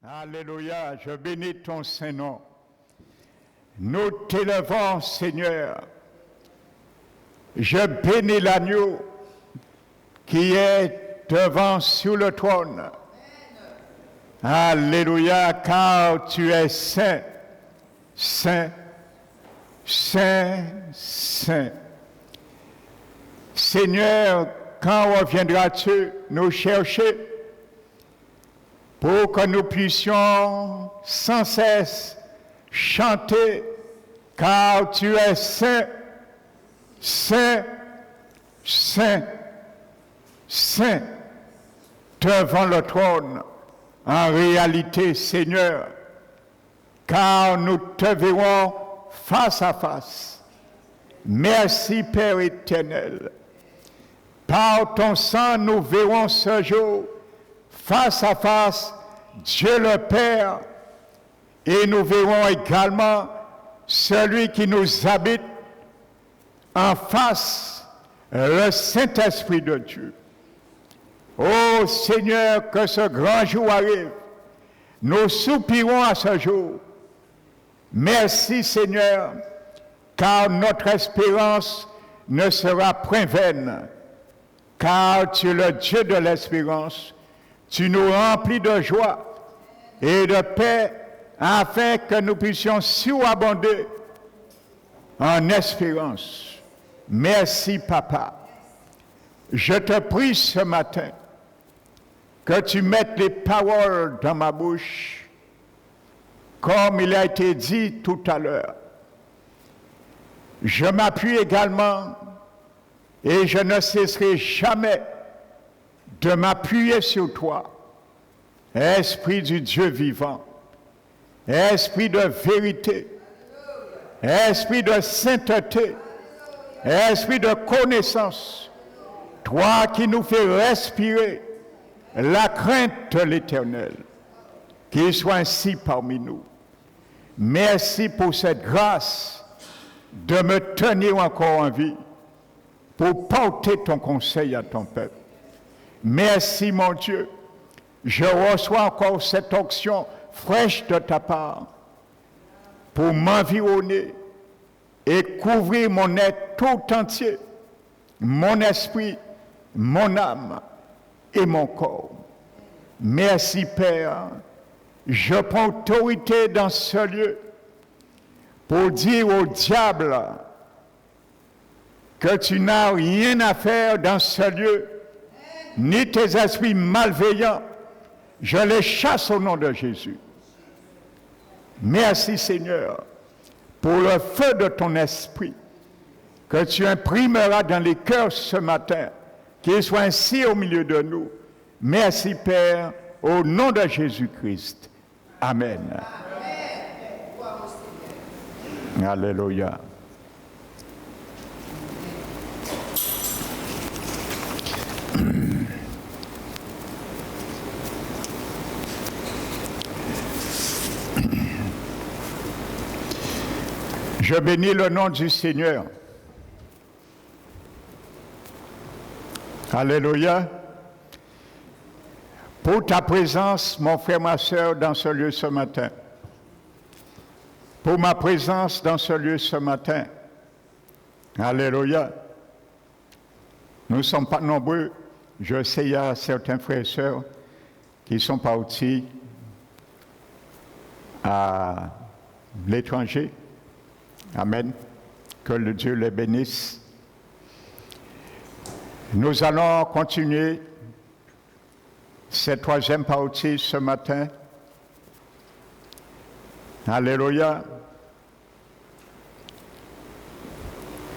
Alléluia, je bénis ton Saint-Nom. Nous t'élevons, Seigneur. Je bénis l'agneau qui est devant sur le trône. Alléluia, car tu es saint, saint, saint, saint. Seigneur, quand reviendras-tu nous chercher pour que nous puissions sans cesse chanter, car tu es saint, saint, saint, saint, devant le trône. En réalité, Seigneur, car nous te verrons face à face. Merci, Père éternel. Par ton sang, nous verrons ce jour face à face Dieu le Père, et nous verrons également celui qui nous habite en face, le Saint-Esprit de Dieu. Ô Seigneur, que ce grand jour arrive. Nous soupirons à ce jour. Merci Seigneur, car notre espérance ne sera point vaine, car tu es le Dieu de l'espérance. Tu nous remplis de joie et de paix afin que nous puissions surabonder en espérance. Merci Papa. Je te prie ce matin que tu mettes les paroles dans ma bouche, comme il a été dit tout à l'heure. Je m'appuie également et je ne cesserai jamais de m'appuyer sur toi, Esprit du Dieu vivant, Esprit de vérité, Esprit de sainteté, Esprit de connaissance, toi qui nous fais respirer la crainte de l'Éternel, qu'il soit ainsi parmi nous. Merci pour cette grâce de me tenir encore en vie, pour porter ton conseil à ton peuple. Merci mon Dieu, je reçois encore cette onction fraîche de ta part pour m'environner et couvrir mon être tout entier, mon esprit, mon âme et mon corps. Merci Père, je prends autorité dans ce lieu pour dire au diable que tu n'as rien à faire dans ce lieu, ni tes esprits malveillants, je les chasse au nom de Jésus. Merci Seigneur pour le feu de ton esprit que tu imprimeras dans les cœurs ce matin, qu'il soit ainsi au milieu de nous. Merci Père, au nom de Jésus-Christ. Amen. Amen. Alléluia. Je bénis le nom du Seigneur. Alléluia. Pour ta présence, mon frère, ma soeur, dans ce lieu ce matin. Pour ma présence dans ce lieu ce matin. Alléluia. Nous ne sommes pas nombreux. Je sais, il y a certains frères et sœurs qui sont partis à l'étranger. Amen. Que le Dieu les bénisse. Nous allons continuer cette troisième partie ce matin. Alléluia.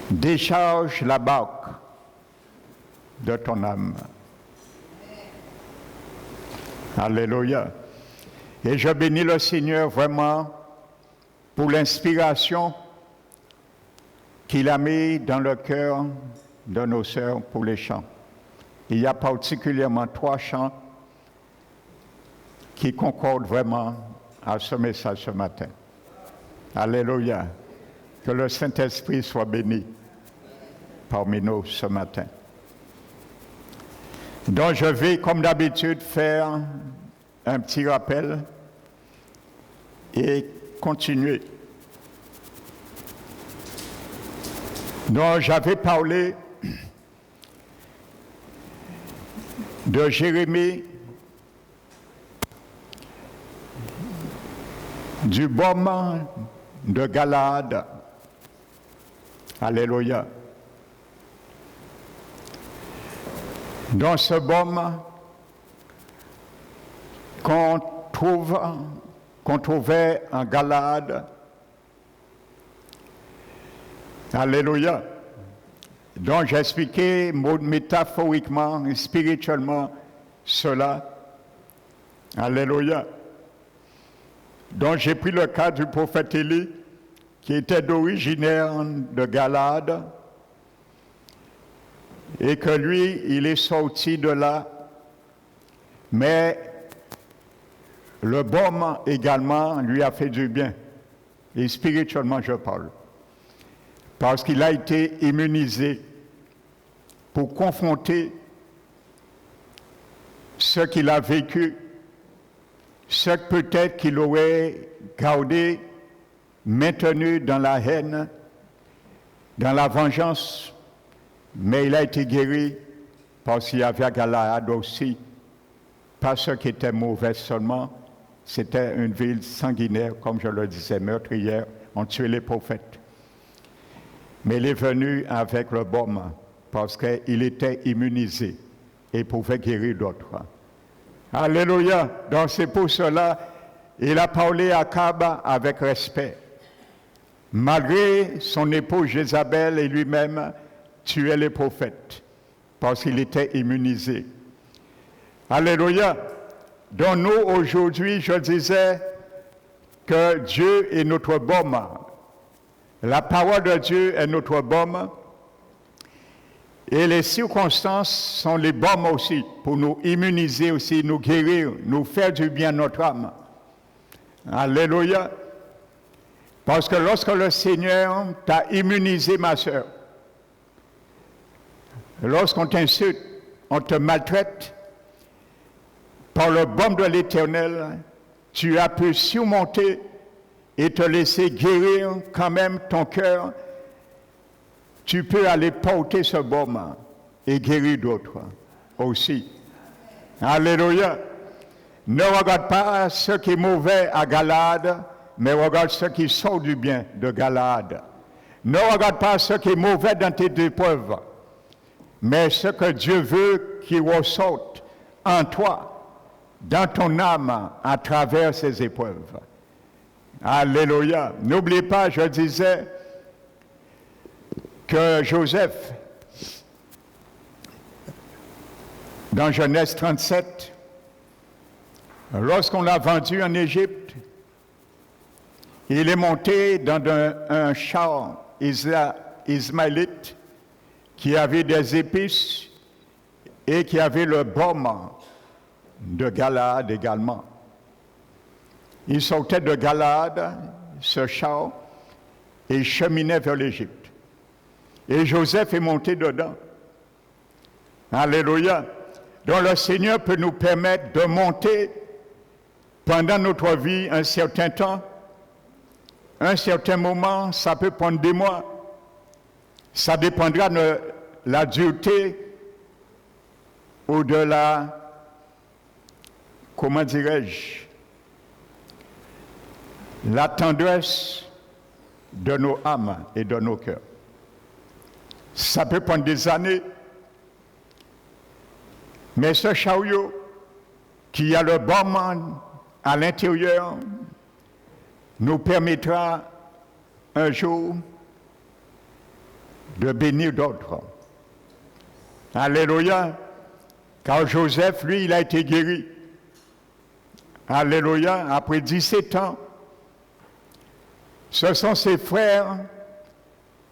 Décharge la barque de ton âme. Alléluia. Et je bénis le Seigneur vraiment pour l'inspiration qu'il a mis dans le cœur de nos sœurs pour les chants. Il y a particulièrement 3 chants qui concordent vraiment à ce message ce matin. Alléluia. Que le Saint-Esprit soit béni parmi nous ce matin. Donc je vais, comme d'habitude, faire un petit rappel et continuer. Donc j'avais parlé de Jérémie, du baume de Galaad. Alléluia. Dans ce baume qu'on trouvait en Galaad. Alléluia. Donc j'ai expliqué métaphoriquement et spirituellement cela. Alléluia. Donc j'ai pris le cas du prophète Élie, qui était d'originaire de Galaad, et que lui, il est sorti de là, mais le baume également lui a fait du bien, et spirituellement je parle, parce qu'il a été immunisé pour confronter ce qu'il a vécu, ce que peut-être qu'il aurait gardé, maintenu dans la haine, dans la vengeance, mais il a été guéri parce qu'il y avait à Galaad aussi, pas ce qui était mauvais seulement, c'était une ville sanguinaire, comme je le disais, meurtrière, on tuait les prophètes. Mais il est venu avec le baume parce qu'il était immunisé et pouvait guérir d'autres. Alléluia. Donc c'est pour cela il a parlé à Akab avec respect. Malgré son épouse Jézabel et lui-même tuaient les prophètes parce qu'il était immunisé. Alléluia. Donc nous aujourd'hui, je disais que Dieu est notre baume. La parole de Dieu est notre baume. Et les circonstances sont les baumes aussi, pour nous immuniser aussi, nous guérir, nous faire du bien à notre âme. Alléluia. Parce que lorsque le Seigneur t'a immunisé, ma soeur, lorsqu'on t'insulte, on te maltraite, par le baume de l'Éternel, tu as pu surmonter et te laisser guérir quand même ton cœur. Tu peux aller porter ce baume et guérir d'autres aussi. Alléluia. Ne regarde pas ce qui est mauvais à Galaad, mais regarde ce qui sort du bien de Galaad. Ne regarde pas ce qui est mauvais dans tes épreuves, mais ce que Dieu veut qui ressorte en toi, dans ton âme, à travers ces épreuves. Alléluia. N'oublie pas, je disais, que Joseph, dans Genèse 37, lorsqu'on l'a vendu en Égypte, il est monté dans un char ismaélite qui avait des épices et qui avait le baume de Galaad également. Il sortait de Galaad, ce char, et il cheminait vers l'Égypte. Et Joseph est monté dedans. Alléluia. Donc le Seigneur peut nous permettre de monter pendant notre vie un certain temps, un certain moment, ça peut prendre des mois. Ça dépendra de la dureté ou de la, comment dirais-je, la tendresse de nos âmes et de nos cœurs. Ça peut prendre des années, mais ce chariot qui a le baume à l'intérieur nous permettra un jour de bénir d'autres. Alléluia. Car Joseph, lui, il a été guéri. Alléluia. Après 17 ans, ce sont ses frères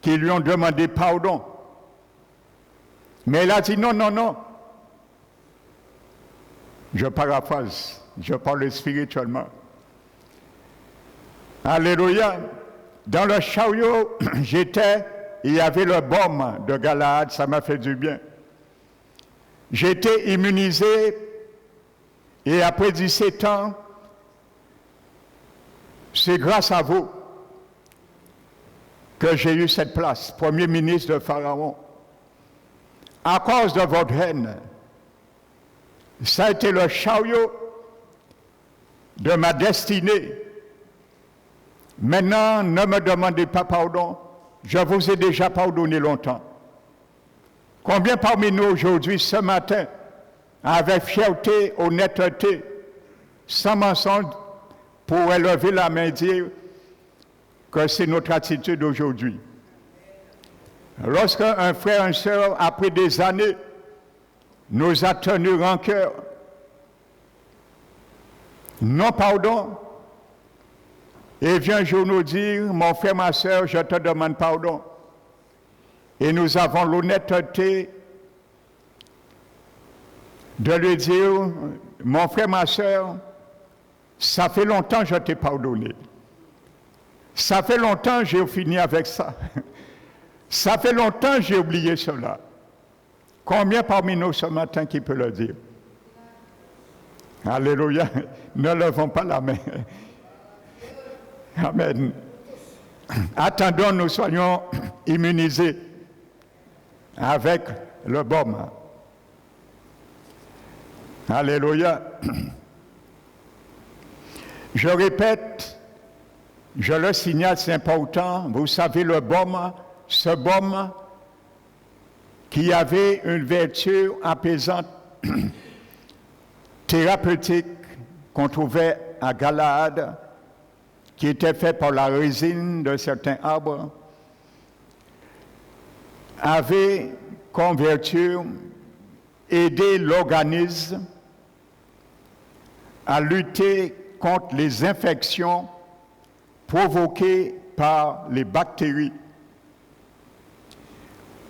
qui lui ont demandé pardon. Mais il a dit non, non, non. Je paraphrase, je parle spirituellement. Alléluia. Dans le chariot, j'étais, il y avait le baume de Galaad, ça m'a fait du bien. J'étais immunisé et après 17 ans, C'est grâce à vous que j'ai eu cette place, Premier ministre de Pharaon. À cause de votre haine, ça a été le chariot de ma destinée. Maintenant, ne me demandez pas pardon, je vous ai déjà pardonné longtemps. Combien parmi nous aujourd'hui, ce matin, avec fierté, honnêteté, sans mensonge, pourrait lever la main et dire que c'est notre attitude aujourd'hui? Lorsqu'un frère, une sœur, après des années, nous a tenu rancœur, non pardon, et vient un jour nous dire, mon frère, ma sœur, je te demande pardon. Et nous avons l'honnêteté de lui dire, mon frère, ma sœur, ça fait longtemps que je t'ai pardonné. Ça fait longtemps que j'ai fini avec ça. Ça fait longtemps que j'ai oublié cela. Combien parmi nous ce matin qui peut le dire? Alléluia. Ne levons pas la main. Amen. Attendons, nous soyons immunisés avec le baume. Alléluia. Je répète, je le signale, c'est important. Vous savez, le baume, ce baume qui avait une vertu apaisante, thérapeutique, qu'on trouvait à Galaad, qui était fait par la résine de certains arbres, avait comme vertu aider l'organisme à lutter contre les infections provoquées par les bactéries.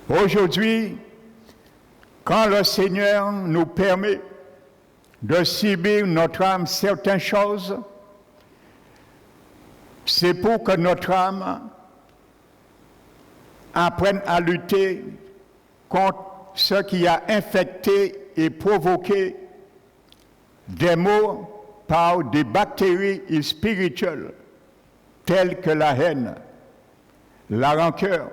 Aujourd'hui, quand le Seigneur nous permet de subir notre âme certaines choses, c'est pour que notre âme apprenne à lutter contre ce qui a infecté et provoqué des maux par des bactéries spirituelles telles que la haine, la rancœur,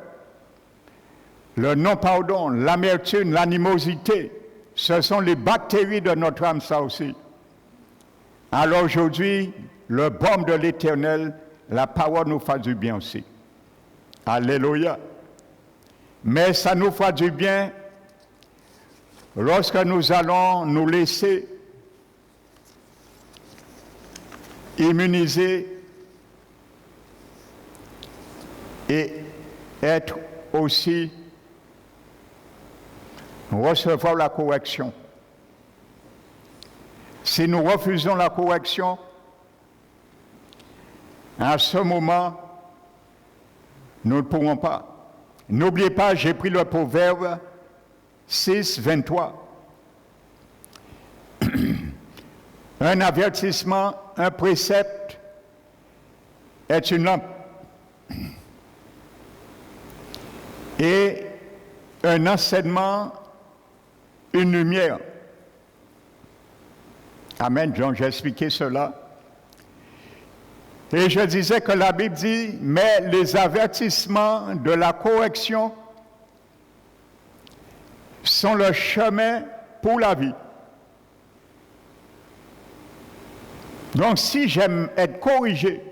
le non-pardon, l'amertume, l'animosité. Ce sont les bactéries de notre âme, ça aussi. Alors aujourd'hui, le baume de l'Éternel, la parole nous fait du bien aussi. Alléluia. Mais ça nous fait du bien lorsque nous allons nous laisser immuniser et être aussi recevoir la correction. Si nous refusons la correction, à ce moment, nous ne pourrons pas. N'oubliez pas, j'ai pris le proverbe 6, 23. Un avertissement, un précepte est une lampe. Et un enseignement, une lumière. Amen, John, j'ai expliqué cela. Et je disais que la Bible dit, mais les avertissements de la correction sont le chemin pour la vie. Donc si j'aime être corrigé,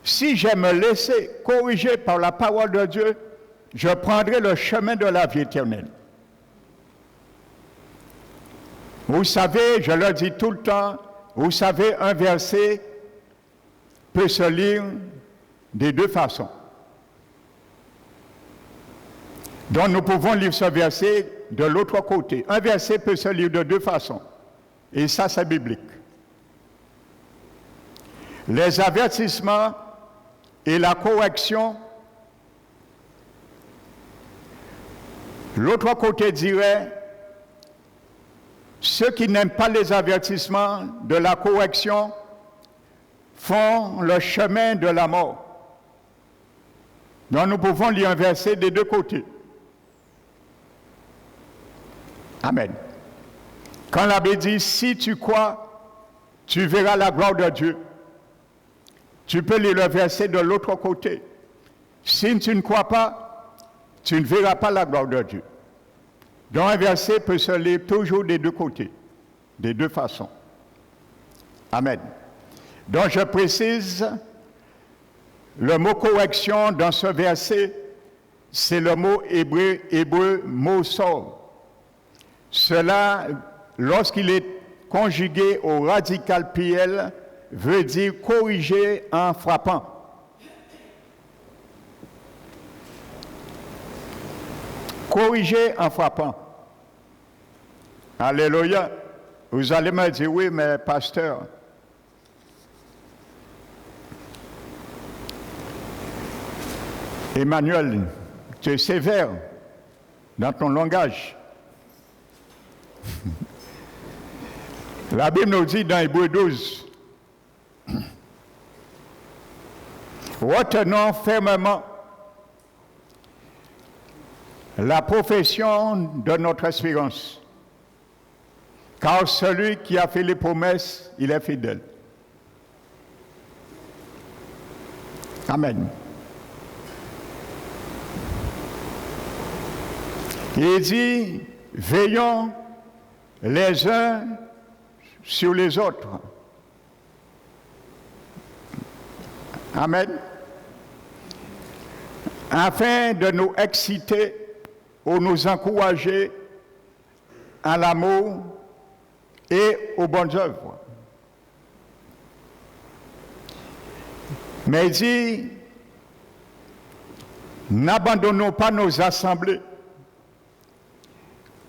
si j'aime me laisser corriger par la parole de Dieu, je prendrai le chemin de la vie éternelle. Vous savez, je le dis tout le temps, vous savez, un verset peut se lire de deux façons. Donc nous pouvons lire ce verset de l'autre côté. Un verset peut se lire de deux façons. Et ça, c'est biblique. Les avertissements et la correction. L'autre côté dirait, ceux qui n'aiment pas les avertissements de la correction font le chemin de la mort. Donc nous pouvons lire un verset des deux côtés. Amen. Quand la Bible dit, si tu crois, tu verras la gloire de Dieu. Tu peux lire le verset de l'autre côté. Si tu ne crois pas, tu ne verras pas la gloire de Dieu. Donc un verset peut se lire toujours des deux côtés, des deux façons. Amen. Donc je précise, le mot correction dans ce verset, c'est le mot hébreu mosor. Cela, lorsqu'il est conjugué au radical PL, veut dire corriger en frappant. Corriger en frappant. Alléluia. Vous allez me dire, oui, mais pasteur, Emmanuel, tu es sévère dans ton langage. La Bible nous dit dans Hébreux 12, retenons fermement la profession de notre espérance, car celui qui a fait les promesses, il est fidèle. Amen. Il dit, veillons les uns sur les autres. Amen. Afin de nous exciter ou nous encourager à l'amour et aux bonnes œuvres. Mais il dit, n'abandonnons pas nos assemblées,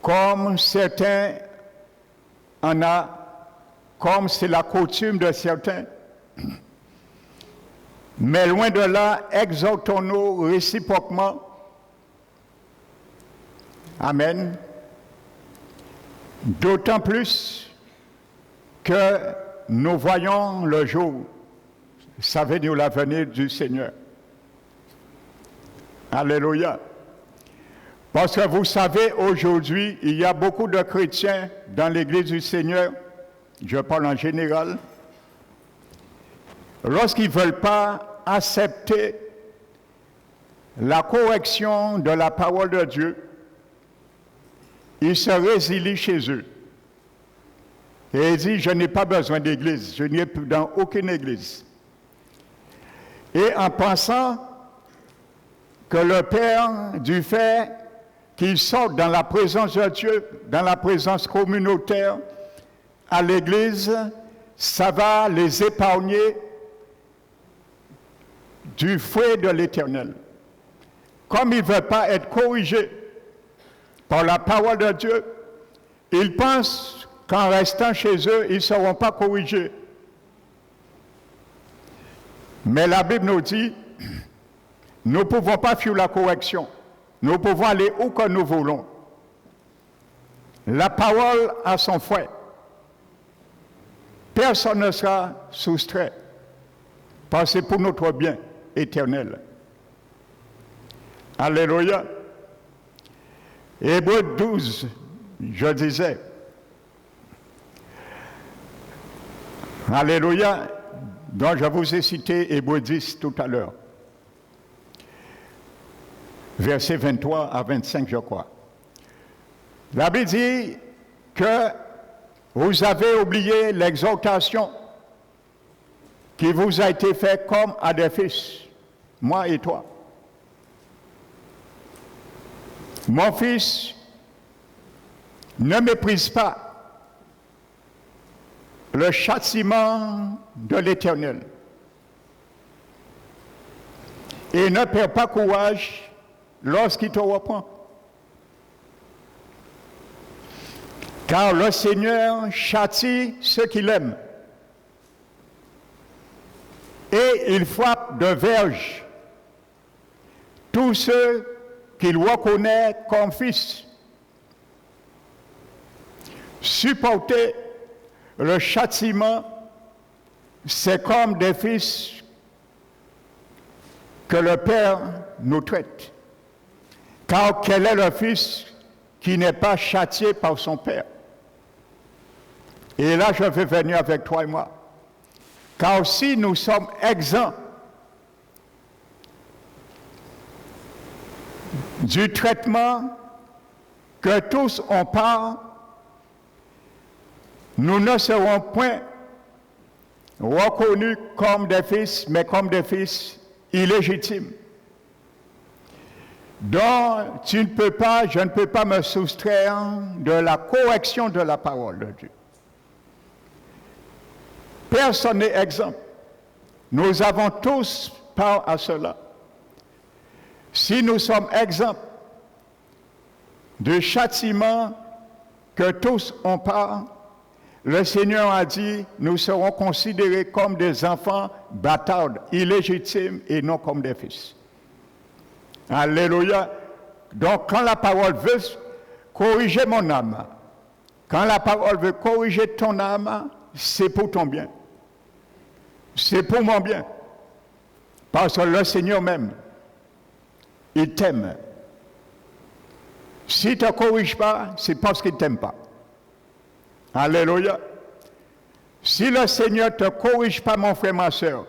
comme certains en ont, comme c'est la coutume de certains. Mais loin de là, exhortons-nous réciproquement. Amen. D'autant plus que nous voyons le jour, ça veut dire la venue du Seigneur. Alléluia. Parce que vous savez, aujourd'hui, il y a beaucoup de chrétiens dans l'Église du Seigneur, je parle en général, lorsqu'ils ne veulent pas accepter la correction de la parole de Dieu, ils se résilient chez eux. Et ils disent, je n'ai pas besoin d'église, je n'y ai plus dans aucune église. Et en pensant que le Père, du fait qu'ils sortent dans la présence de Dieu, dans la présence communautaire, à l'église, ça va les épargner du fouet de l'Éternel. Comme ils ne veulent pas être corrigés par la parole de Dieu, ils pensent qu'en restant chez eux, ils ne seront pas corrigés. Mais la Bible nous dit, nous ne pouvons pas fuir la correction. Nous pouvons aller où que nous voulons. La parole a son fouet. Personne ne sera soustrait. Parce que c'est pour notre bien éternel. Alléluia. Hébreux 12, je disais. Alléluia. Donc je vous ai cité Hébreux 10 tout à l'heure. Versets 23 à 25, je crois. La Bible dit que vous avez oublié l'exhortation qui vous a été faite comme à des fils, moi et toi. Mon fils, ne méprise pas le châtiment de l'Éternel et ne perds pas courage lorsqu'il te reprend. Car le Seigneur châtie ceux qu'il aime. Et il frappe de verge tous ceux qu'il reconnaît comme fils. Supporter le châtiment, c'est comme des fils que le Père nous traite. Car quel est le fils qui n'est pas châtié par son Père? Et là, je vais venir avec toi et moi. Car si nous sommes exempts du traitement que tous ont part, nous ne serons point reconnus comme des fils, mais comme des fils illégitimes. Donc, je ne peux pas me soustraire de la correction de la parole de Dieu. Personne n'est exempt. Nous avons tous part à cela. Si nous sommes exempts du châtiment que tous ont part, le Seigneur a dit, nous serons considérés comme des enfants bâtards, illégitimes et non comme des fils. Alléluia. Donc, quand la parole veut corriger mon âme, quand la parole veut corriger ton âme, c'est pour ton bien. C'est pour mon bien. Parce que le Seigneur m'aime. Il t'aime. S'il ne te corrige pas, c'est parce qu'il ne t'aime pas. Alléluia. Si le Seigneur ne te corrige pas, mon frère, ma soeur,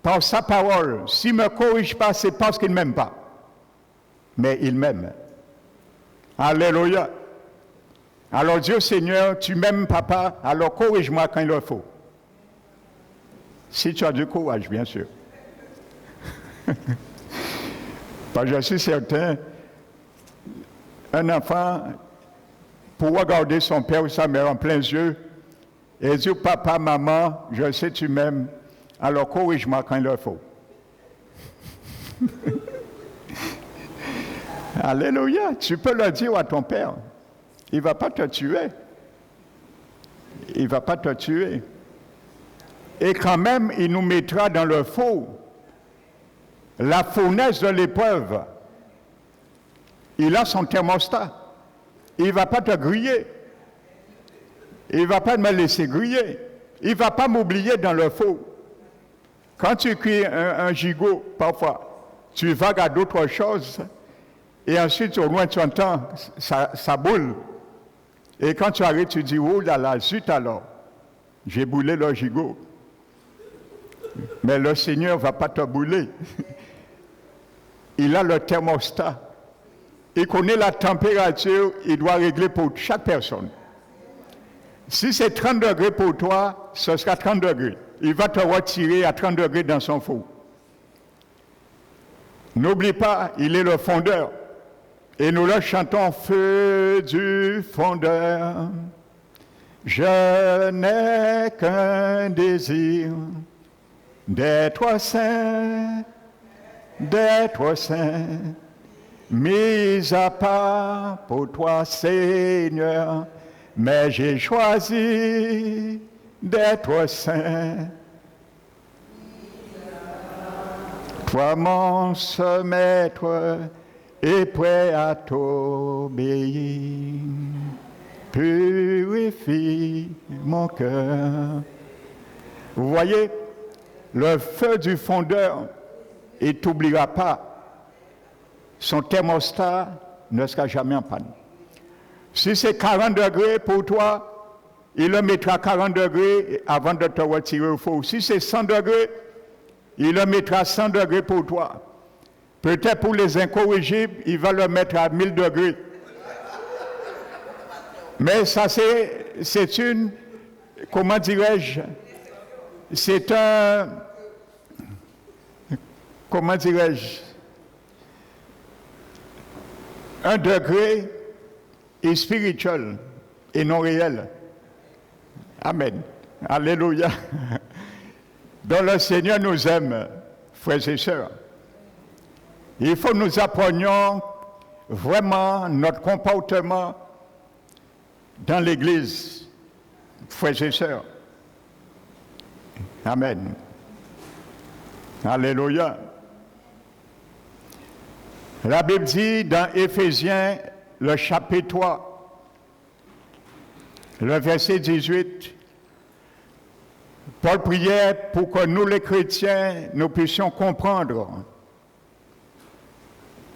par sa parole, s'il ne me corrige pas, c'est parce qu'il ne m'aime pas. Mais il m'aime. Alléluia. Alors Dieu Seigneur, tu m'aimes papa, alors corrige-moi quand il le faut. Si tu as du courage, bien sûr. Parce que je suis certain, un enfant, pour regarder son père ou sa mère en plein yeux, et dire, papa, maman, je sais tu m'aimes, alors corrige-moi quand il le faut. Alléluia, tu peux le dire à ton père. Il ne va pas te tuer. Il ne va pas te tuer. Et quand même, il nous mettra dans le faux. La fournaise de l'épreuve. Il a son thermostat. Il ne va pas te griller. Il ne va pas me laisser griller. Il ne va pas m'oublier dans le faux. Quand tu cuis un gigot, parfois, tu vagues à d'autres choses. Et ensuite, au loin, tu entends, ça boule. Et quand tu arrives, tu dis, oh là là, zut alors, j'ai boulé le gigot. Mais le Seigneur ne va pas te bouler. Il a le thermostat. Il connaît la température, il doit régler pour chaque personne. Si c'est 30 degrés pour toi, ce sera 30 degrés. Il va te retirer à 30 degrés dans son four. N'oublie pas, il est le fondeur. Et nous le chantons, feu du fondeur. Je n'ai qu'un désir d'être saint, mis à part pour toi, Seigneur, mais j'ai choisi d'être saint. Toi, mon seul maître, est prêt à t'obéir. Purifie mon cœur. Vous voyez, le feu du fondeur, il ne t'oubliera pas. Son thermostat ne sera jamais en panne. Si c'est 40 degrés pour toi, il le mettra à 40 degrés avant de te retirer au four. Si c'est 100 degrés, il le mettra à 100 degrés pour toi. Peut-être pour les incorrigibles, il va le mettre à 1000 degrés. Mais ça, c'est une, comment dirais-je, c'est un, comment dirais-je, un degré est spirituel et non réel. Amen. Alléluia. Donc le Seigneur nous aime, frères et sœurs. Il faut que nous apprenions vraiment notre comportement dans l'Église, frères et sœurs. Amen. Alléluia. La Bible dit dans Éphésiens, le chapitre 3, le verset 18, Paul priait pour que nous les chrétiens, nous puissions comprendre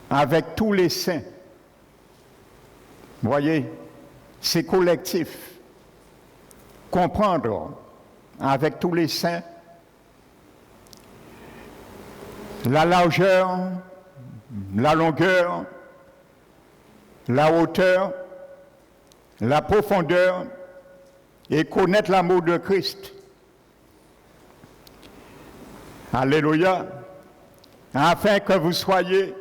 avec tous les saints. Vous voyez, c'est collectif. Comprendre avec tous les saints la largeur, la longueur, la hauteur, la profondeur et connaître l'amour de Christ. Alléluia. Afin que vous soyez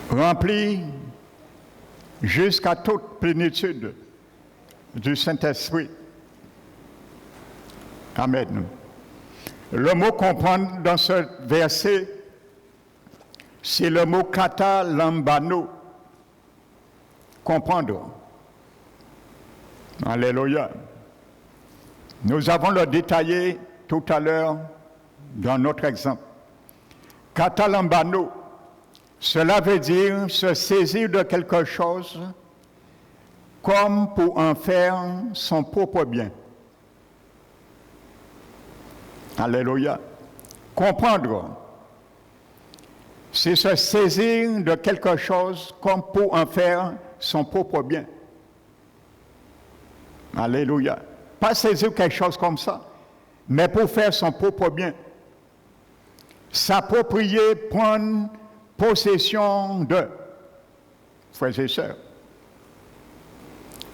remplis jusqu'à toute plénitude du Saint-Esprit. Amen. Le mot comprendre dans ce verset, c'est le mot katalambano, comprendre. Alléluia. Nous avons le détaillé tout à l'heure dans notre exemple. Katalambano, cela veut dire se saisir de quelque chose comme pour en faire son propre bien. Alléluia. Comprendre, c'est se saisir de quelque chose comme pour en faire son propre bien. Alléluia. Pas saisir quelque chose comme ça, mais pour faire son propre bien. S'approprier, prendre possession de, frères et sœurs.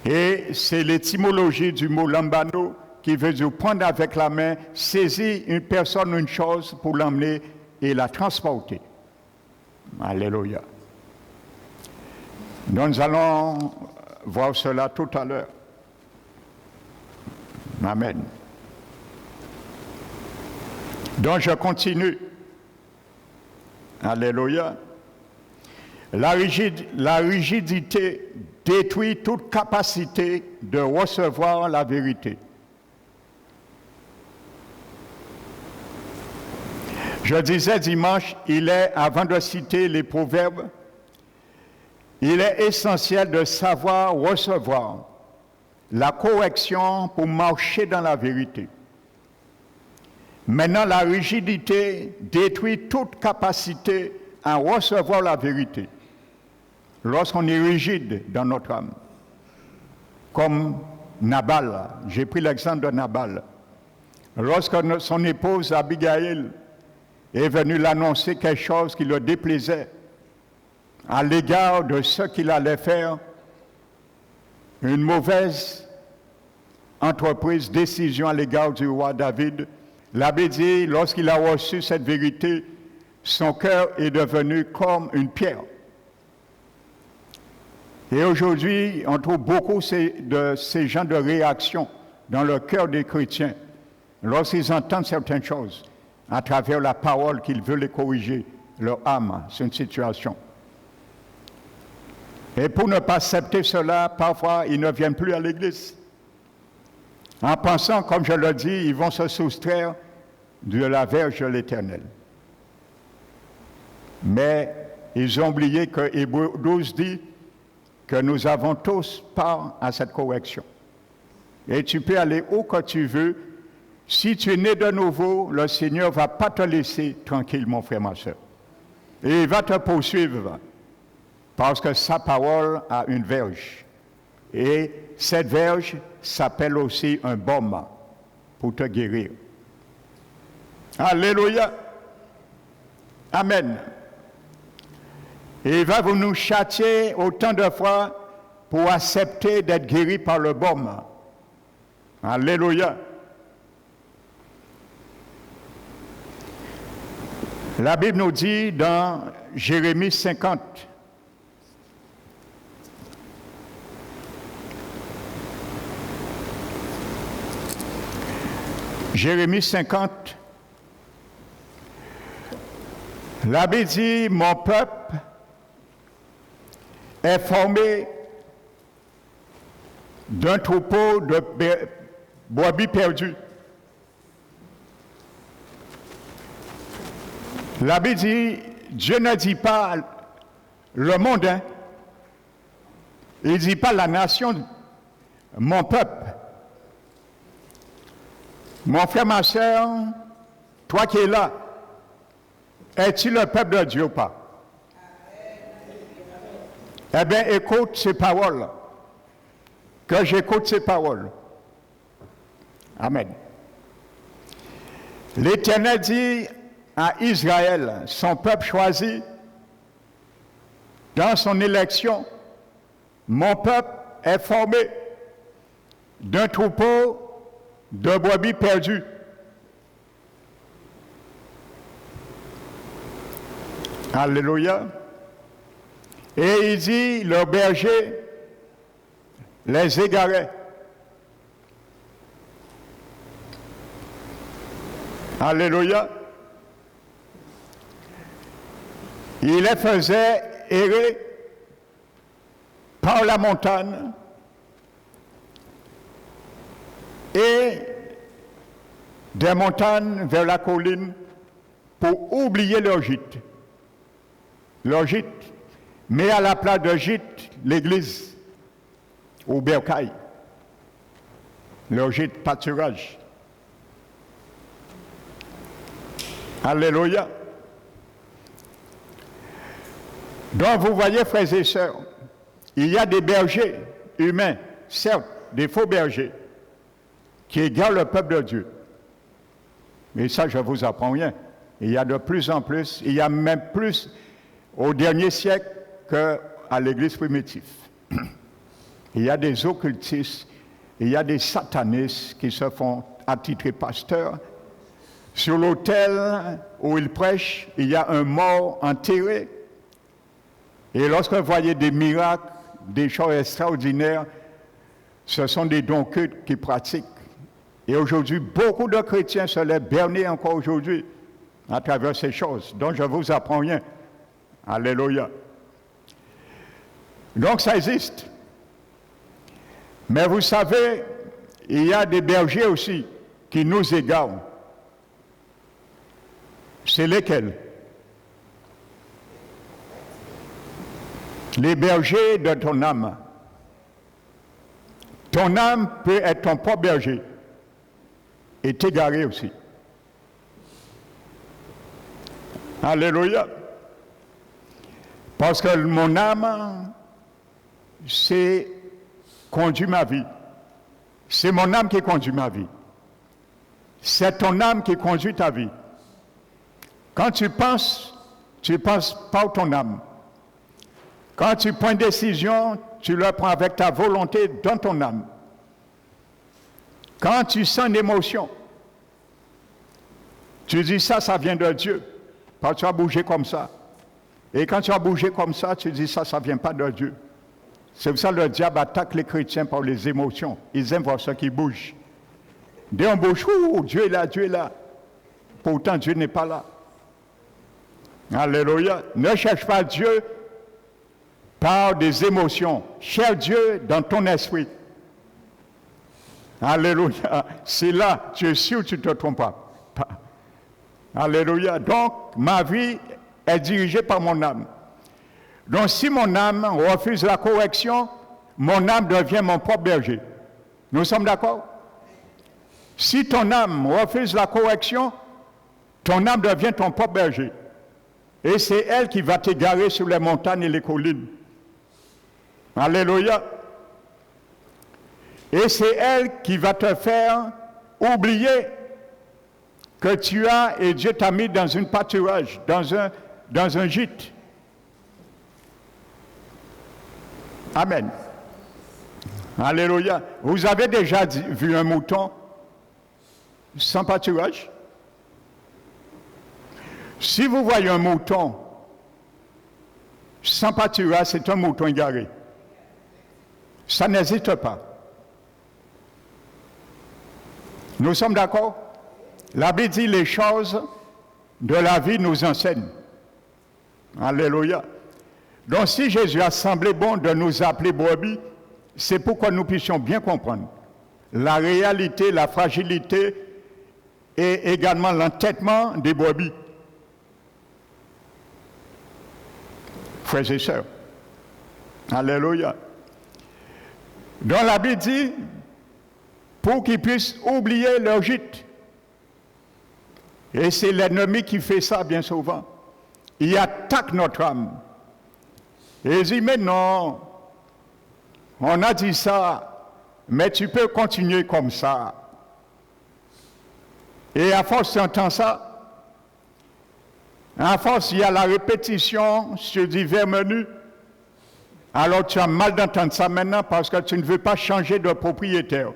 Et c'est l'étymologie du mot lambano qui veut dire prendre avec la main, saisir une personne, une chose pour l'emmener et la transporter. Alléluia. Nous allons voir cela tout à l'heure. Amen. Donc je continue. Alléluia. La rigidité détruit toute capacité de recevoir la vérité. Je disais dimanche, avant de citer les proverbes, il est essentiel de savoir recevoir la correction pour marcher dans la vérité. Maintenant, la rigidité détruit toute capacité à recevoir la vérité. Lorsqu'on est rigide dans notre âme, comme Nabal, j'ai pris l'exemple de Nabal. Lorsque son épouse Abigail est venue l'annoncer quelque chose qui le déplaisait à l'égard de ce qu'il allait faire, une mauvaise entreprise, décision à l'égard du roi David, l'abbé dit, lorsqu'il a reçu cette vérité, son cœur est devenu comme une pierre. Et aujourd'hui, on trouve beaucoup de ces gens de réaction dans le cœur des chrétiens lorsqu'ils entendent certaines choses à travers la parole qu'ils veulent les corriger, leur âme, c'est une situation. Et pour ne pas accepter cela, parfois, ils ne viennent plus à l'église. En pensant, comme je le dis, ils vont se soustraire de la verge de l'Éternel. Mais ils ont oublié que Hébreux 12 dit que nous avons tous part à cette correction. Et tu peux aller où que tu veux. Si tu es né de nouveau, le Seigneur ne va pas te laisser tranquille, mon frère, ma soeur. Et il va te poursuivre. Parce que sa parole a une verge. Et cette verge s'appelle aussi un baume pour te guérir. Alléluia. Amen. Et il va vous nous châtier autant de fois pour accepter d'être guéri par le baume. Alléluia. La Bible nous dit dans Jérémie 50, Jérémie 50, la Bible dit, mon peuple est formé d'un troupeau de brebis perdues. La Bible dit, Dieu ne dit pas le monde, hein? Il ne dit pas la nation, mon peuple. Mon frère, ma soeur, toi qui es là, es-tu le peuple de Dieu ou pas? Eh bien, écoute ces paroles. Que j'écoute ces paroles. Amen. L'Éternel dit à Israël, son peuple choisi, dans son élection, mon peuple est formé d'un troupeau de brebis perdus. Alléluia. Et il dit, le berger les égarait. Alléluia. Il les faisait errer par la montagne et des montagnes vers la colline pour oublier leur gîte. Leur gîte, mais à la place de gîte, l'église, au bercail. Leur gîte, pâturage. Alléluia. Donc vous voyez, frères et sœurs, il y a des bergers humains, certes, des faux bergers, qui égarent le peuple de Dieu. Mais ça, je ne vous apprends rien. Il y a de plus en plus, il y a même plus au dernier siècle qu'à l'église primitive. Il y a des occultistes, il y a des satanistes qui se font attitrer pasteurs. Sur l'autel où ils prêchent, il y a un mort enterré. Et lorsque vous voyez des miracles, des choses extraordinaires, ce sont des dons cultes qu'ils pratiquent. Et aujourd'hui, beaucoup de chrétiens se laissent berner encore aujourd'hui à travers ces choses. Donc, je ne vous apprends rien. Alléluia. Donc, ça existe. Mais vous savez, il y a des bergers aussi qui nous égarent. C'est lesquels? Les bergers de ton âme. Ton âme peut être ton propre berger et t'égarer aussi. Alléluia. Parce que mon âme, c'est conduit ma vie. C'est mon âme qui conduit ma vie. C'est ton âme qui conduit ta vie. Quand tu penses par ton âme. Quand tu prends une décision, tu la prends avec ta volonté dans ton âme. Quand tu sens une émotion, tu dis ça vient de Dieu. Parce que tu as bougé comme ça. Et quand tu as bougé comme ça, tu dis ça vient pas de Dieu. C'est pour ça que le diable attaque les chrétiens par les émotions. Ils aiment voir ce qui bouge. Dès qu'on bouge, Dieu est là, Dieu est là. Pourtant, Dieu n'est pas là. Alléluia. Ne cherche pas Dieu par des émotions. Cherche Dieu dans ton esprit. Alléluia. C'est là, tu es sûr que tu ne te trompes pas. Alléluia. Donc, ma vie est dirigée par mon âme. Donc, si mon âme refuse la correction, mon âme devient mon propre berger. Nous sommes d'accord? Si ton âme refuse la correction, ton âme devient ton propre berger. Et c'est elle qui va t'égarer sur les montagnes et les collines. Alléluia. Et c'est elle qui va te faire oublier que tu as et Dieu t'a mis dans un pâturage, dans un gîte. Amen. Alléluia. Vous avez déjà vu un mouton sans pâturage? Si vous voyez un mouton sans pâturage, c'est un mouton égaré. Ça n'hésite pas. Nous sommes d'accord? La Bible dit les choses de la vie nous enseignent. Alléluia. Donc si Jésus a semblé bon de nous appeler brebis, c'est pour que nous puissions bien comprendre la réalité, la fragilité et également l'entêtement des brebis. Frères et sœurs. Alléluia. Donc la Bible dit, pour qu'ils puissent oublier leur gîte. Et c'est l'ennemi qui fait ça bien souvent. Il attaque notre âme. Et il dit, mais non, on a dit ça, mais tu peux continuer comme ça. Et à force d'entendre ça, à force il y a la répétition sur divers menus, alors tu as mal d'entendre ça maintenant parce que tu ne veux pas changer de propriétaire.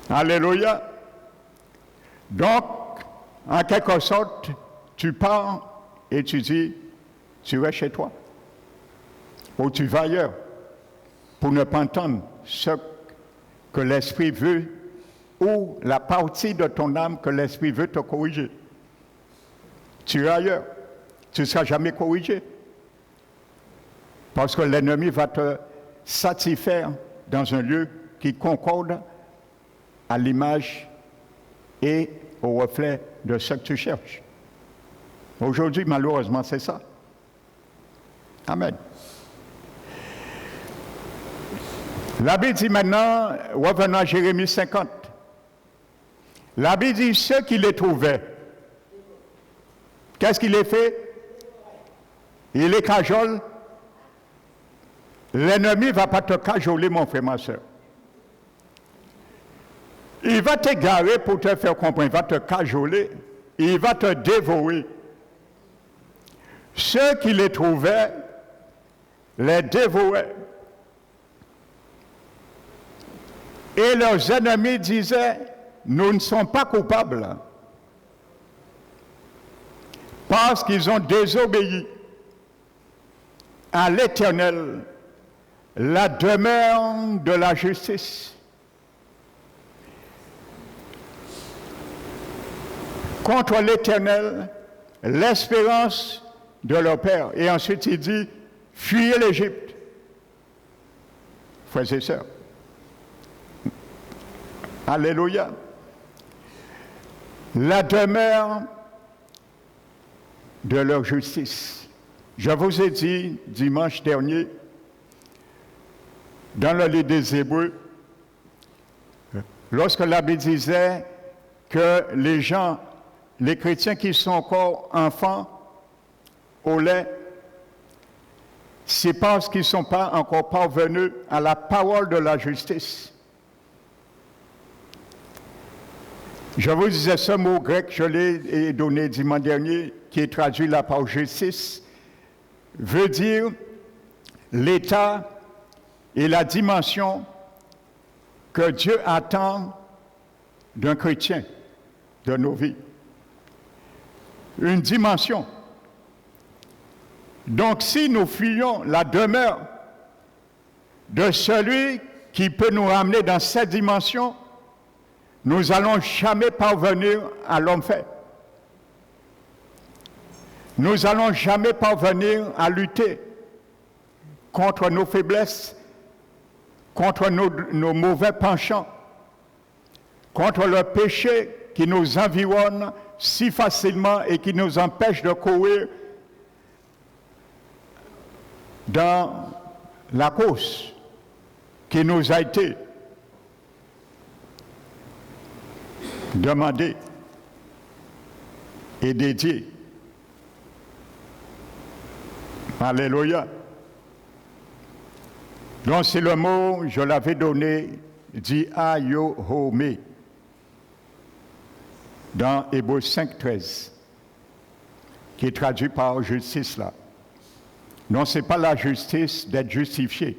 Alléluia. Donc, en quelque sorte, tu pars et tu dis, tu vas chez toi. Ou tu vas ailleurs pour ne pas entendre ce que l'Esprit veut ou la partie de ton âme que l'Esprit veut te corriger. Tu es ailleurs. Tu ne seras jamais corrigé. Parce que l'ennemi va te satisfaire dans un lieu qui concorde à l'image et au reflet de ce que tu cherches. Aujourd'hui, malheureusement, c'est ça. Amen. La Bible dit maintenant, revenons à Jérémie 50. La Bible dit, ceux qui les trouvaient, qu'est-ce qu'il les fait? Il les cajole. L'ennemi ne va pas te cajoler, mon frère, ma soeur. Il va t'égarer pour te faire comprendre, il va te cajoler, il va te dévorer. Ceux qui les trouvaient, les dévoraient. Et leurs ennemis disaient, nous ne sommes pas coupables, parce qu'ils ont désobéi à l'Éternel, la demeure de la justice. Contre l'Éternel, l'espérance de leur père. Et ensuite il dit, fuyez l'Égypte. Frères et sœurs. Alléluia. La demeure de leur justice. Je vous ai dit dimanche dernier, dans le livre des Hébreux, lorsque la Bible disait que les gens, les chrétiens qui sont encore enfants au lait, c'est parce qu'ils ne sont pas encore parvenus à la parole de la justice. Je vous disais ce mot grec, je l'ai donné dimanche dernier, qui est traduit là par justice, veut dire l'état et la dimension que Dieu attend d'un chrétien, de nos vies. Une dimension. Donc si nous fuyons la demeure de celui qui peut nous ramener dans cette dimension, nous n'allons jamais parvenir à l'homme fait. Nous n'allons jamais parvenir à lutter contre nos faiblesses, contre nos mauvais penchants, contre le péché qui nous environne si facilement et qui nous empêche de courir dans la course qui nous a été demandée et dédiée. Alléluia. Donc c'est le mot, je l'avais donné, dit Ayohome, dans Hébreux 5.13, qui est traduit par justice là. Non, ce n'est pas la justice d'être justifié.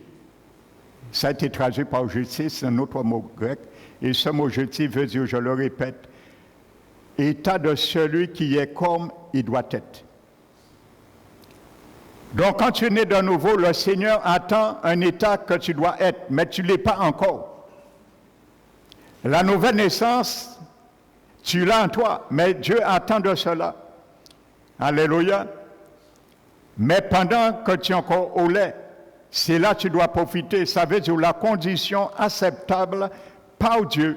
Ça a été traduit par justice, un autre mot grec, et ce mot justice veut dire, je le répète, état de celui qui est comme il doit être. Donc, quand tu es né de nouveau, le Seigneur attend un état que tu dois être, mais tu ne l'es pas encore. La nouvelle naissance, tu l'as en toi, mais Dieu attend de cela. Alléluia. Mais pendant que tu es encore au lait, c'est là que tu dois profiter. Ça veut dire la condition acceptable par Dieu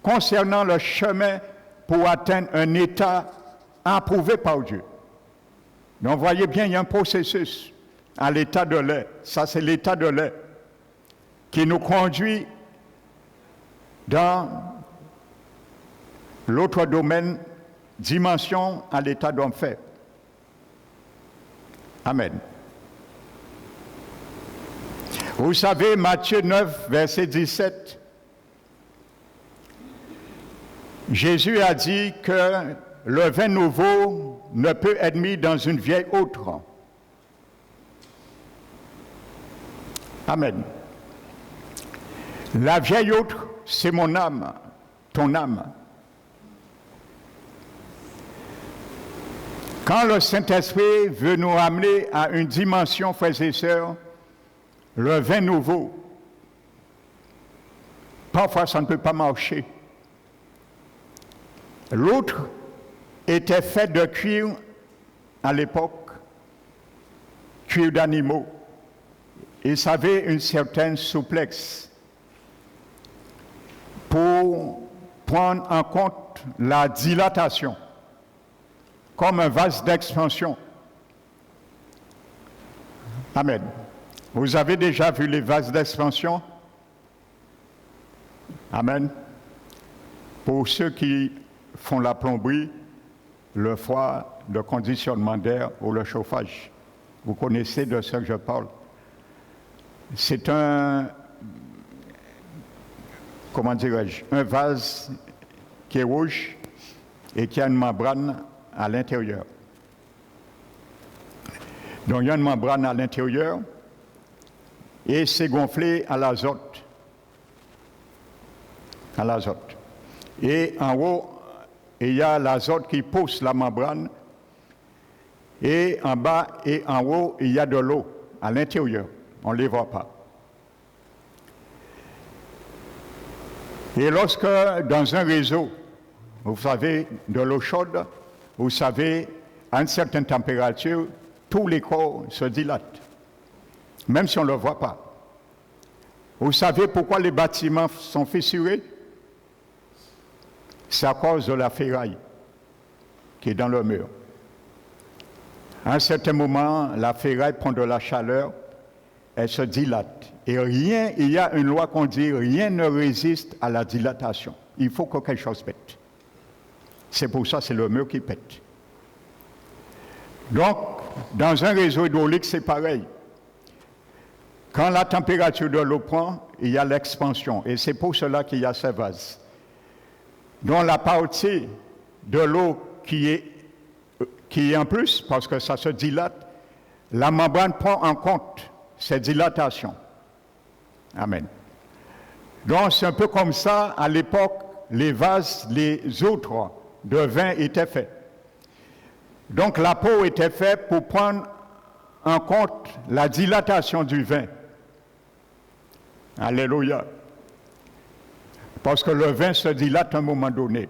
concernant le chemin pour atteindre un état approuvé par Dieu. Donc, voyez bien, il y a un processus à l'état de lait. Ça, c'est l'état de lait qui nous conduit dans l'autre domaine, dimension à l'état d'homme fait. Amen. Vous savez, Matthieu 9, verset 17, Jésus a dit que le vin nouveau ne peut être mis dans une vieille autre. Amen. La vieille autre, c'est mon âme, ton âme. Quand le Saint-Esprit veut nous amener à une dimension, frères et sœurs, le vin nouveau, parfois ça ne peut pas marcher. L'autre était fait de cuir à l'époque, cuir d'animaux, et ça avait une certaine souplesse pour prendre en compte la dilatation, comme un vase d'expansion. Amen. Vous avez déjà vu les vases d'expansion? Amen. Pour ceux qui font la plomberie, le froid, le conditionnement d'air ou le chauffage. Vous connaissez de ce que je parle. C'est un vase qui est rouge et qui a une membrane à l'intérieur. Donc il y a une membrane à l'intérieur et c'est gonflé à l'azote. À l'azote. Et en haut, il y a l'azote qui pousse la membrane. Et en bas et en haut, il y a de l'eau à l'intérieur. On ne les voit pas. Et lorsque, dans un réseau, vous savez, de l'eau chaude, vous savez, à une certaine température, tous les corps se dilatent, même si on ne le voit pas. Vous savez pourquoi les bâtiments sont fissurés? C'est à cause de la ferraille qui est dans le mur. À un certain moment, la ferraille prend de la chaleur, elle se dilate. Et rien, il y a une loi qu'on dit, rien ne résiste à la dilatation. Il faut que quelque chose pète. C'est pour ça, c'est le mur qui pète. Donc, dans un réseau hydraulique, c'est pareil. Quand la température de l'eau prend, il y a l'expansion. Et c'est pour cela qu'il y a ces vases. Donc, la partie de l'eau qui est en plus, parce que ça se dilate, la membrane prend en compte cette dilatation. Amen. Donc, c'est un peu comme ça, à l'époque, les vases, les outres de vin étaient faits. Donc, la peau était faite pour prendre en compte la dilatation du vin. Alléluia. Parce que le vin se dilate à un moment donné.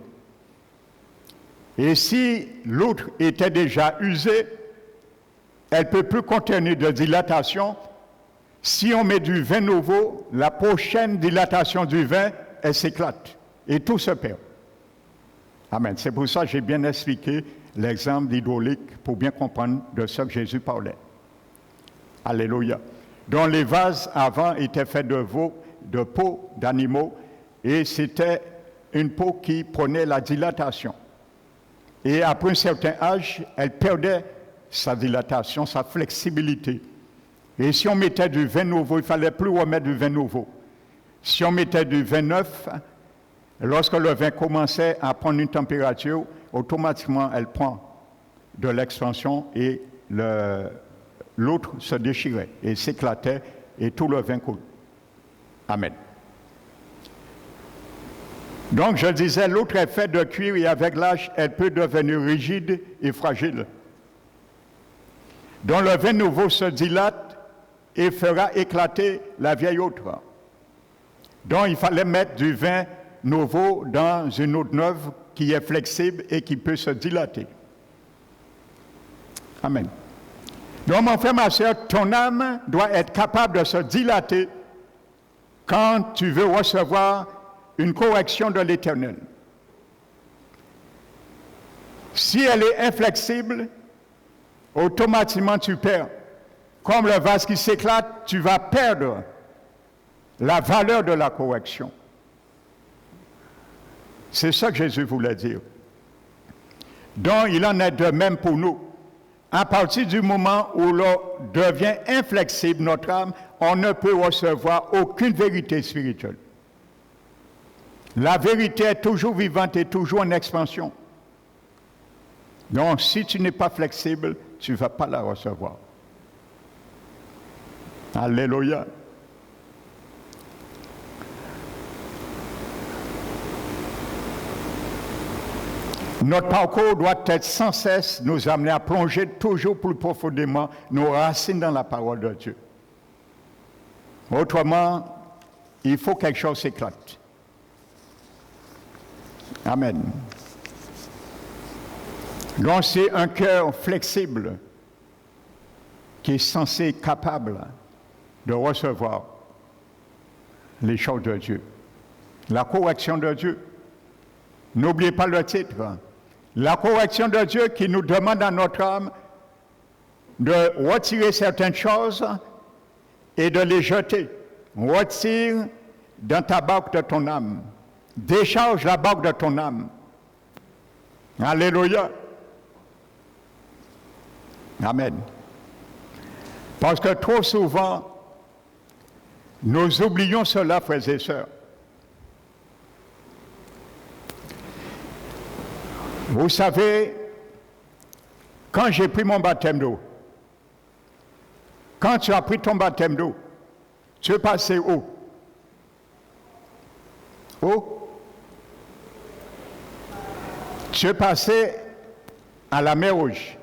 Et si l'outre était déjà usée, elle ne peut plus contenir de dilatation. Si on met du vin nouveau, la prochaine dilatation du vin, elle s'éclate. Et tout se perd. Amen. C'est pour ça que j'ai bien expliqué l'exemple d'hydraulique pour bien comprendre de ce que Jésus parlait. Alléluia. Donc les vases avant étaient faits de peau d'animaux et c'était une peau qui prenait la dilatation. Et après un certain âge, elle perdait sa dilatation, sa flexibilité. Et si on mettait du vin nouveau, il ne fallait plus remettre du vin nouveau. Si on mettait du vin neuf, lorsque le vin commençait à prendre une température, automatiquement, elle prend de l'expansion et l'autre se déchirait et s'éclatait et tout le vin coule. Amen. Donc, je disais, l'autre est faite de cuir et avec l'âge, elle peut devenir rigide et fragile. Donc, le vin nouveau se dilate et fera éclater la vieille autre. Donc, il fallait mettre du vin nouveau dans une autre neuve qui est flexible et qui peut se dilater. Amen. Donc, mon frère, ma soeur, ton âme doit être capable de se dilater quand tu veux recevoir une correction de l'Éternel. Si elle est inflexible, automatiquement tu perds. Comme le vase qui s'éclate, tu vas perdre la valeur de la correction. C'est ça que Jésus voulait dire. Donc, il en est de même pour nous. À partir du moment où l'on devient inflexible, notre âme, on ne peut recevoir aucune vérité spirituelle. La vérité est toujours vivante et toujours en expansion. Donc, si tu n'es pas flexible, tu ne vas pas la recevoir. Alléluia. Notre parcours doit être sans cesse nous amener à plonger toujours plus profondément nos racines dans la parole de Dieu. Autrement, il faut que quelque chose s'éclate. Amen. Donc c'est un cœur flexible qui est censé être capable de recevoir les choses de Dieu. La correction de Dieu. N'oubliez pas le titre. La correction de Dieu qui nous demande à notre âme de retirer certaines choses et de les jeter. Retire dans ta barque de ton âme. Décharge la barque de ton âme. Alléluia. Amen. Parce que trop souvent, nous oublions cela, frères et sœurs. Vous savez, quand j'ai pris mon baptême d'eau, quand tu as pris ton baptême d'eau, tu es passé où? Où? Tu es passé à la mer Rouge,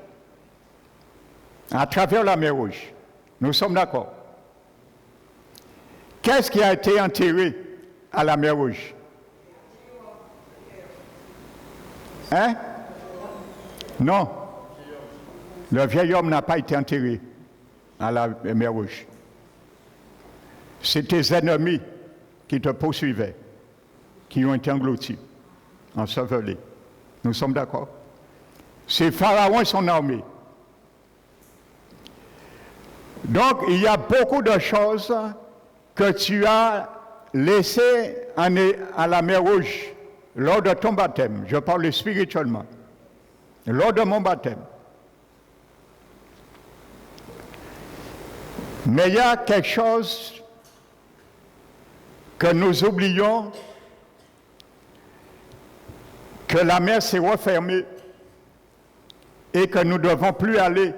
à travers la mer Rouge. Nous sommes d'accord. Qu'est-ce qui a été enterré à la mer Rouge? Hein? Non. Le vieil homme n'a pas été enterré à la mer Rouge. C'est tes ennemis qui te poursuivaient, qui ont été engloutis, ensevelis. Nous sommes d'accord? C'est Pharaon et son armée. Donc, il y a beaucoup de choses que tu as laissées à la mer Rouge lors de ton baptême. Je parle spirituellement. Lors de mon baptême. Mais il y a quelque chose que nous oublions, que la mer s'est refermée et que nous ne devons plus aller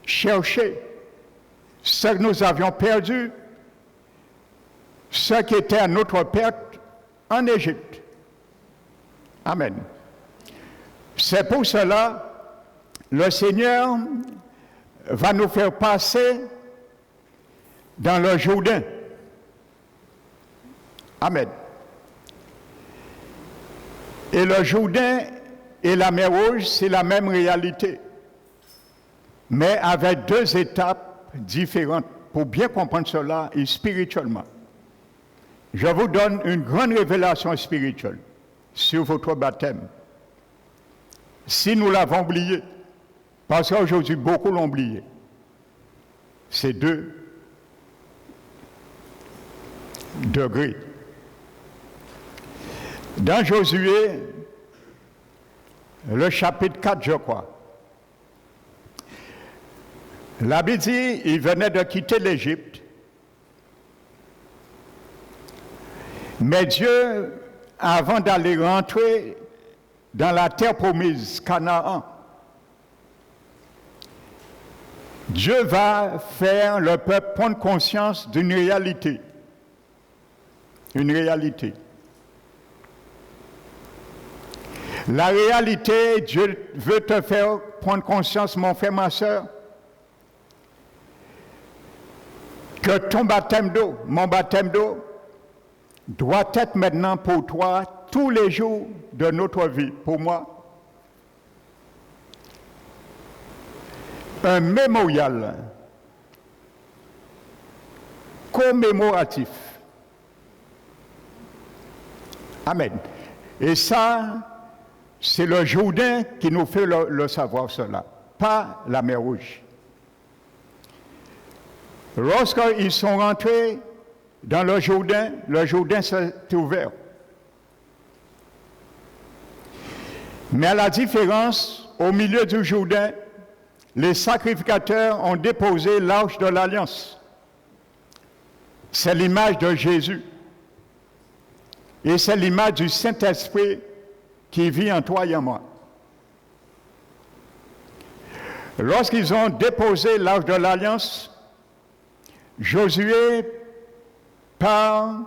chercher ce que nous avions perdu, ce qui était à notre perte en Égypte. Amen. C'est pour cela le Seigneur va nous faire passer dans le Jourdain. Amen. Et le Jourdain et la mer Rouge, c'est la même réalité, mais avec deux étapes différentes. Pour bien comprendre cela, et spirituellement, je vous donne une grande révélation spirituelle sur votre baptême. Si nous l'avons oublié, parce qu'aujourd'hui beaucoup l'ont oublié, c'est 2 degrés. Dans Josué, le chapitre 4, je crois, la Bible dit, il venait de quitter l'Égypte, mais Dieu, avant d'aller rentrer dans la terre promise, Canaan, Dieu va faire le peuple prendre conscience d'une réalité. Une réalité. La réalité, Dieu veut te faire prendre conscience, mon frère, ma soeur, que ton baptême d'eau, mon baptême d'eau, doit être maintenant pour toi tous les jours de notre vie, pour moi, un mémorial commémoratif. Amen. Et ça, c'est le Jourdain qui nous fait le savoir cela, pas la mer Rouge. Lorsqu'ils sont rentrés dans le Jourdain s'est ouvert. Mais à la différence, au milieu du Jourdain, les sacrificateurs ont déposé l'arche de l'Alliance. C'est l'image de Jésus. Et c'est l'image du Saint-Esprit qui vit en toi et en moi. Lorsqu'ils ont déposé l'arche de l'Alliance, Josué, par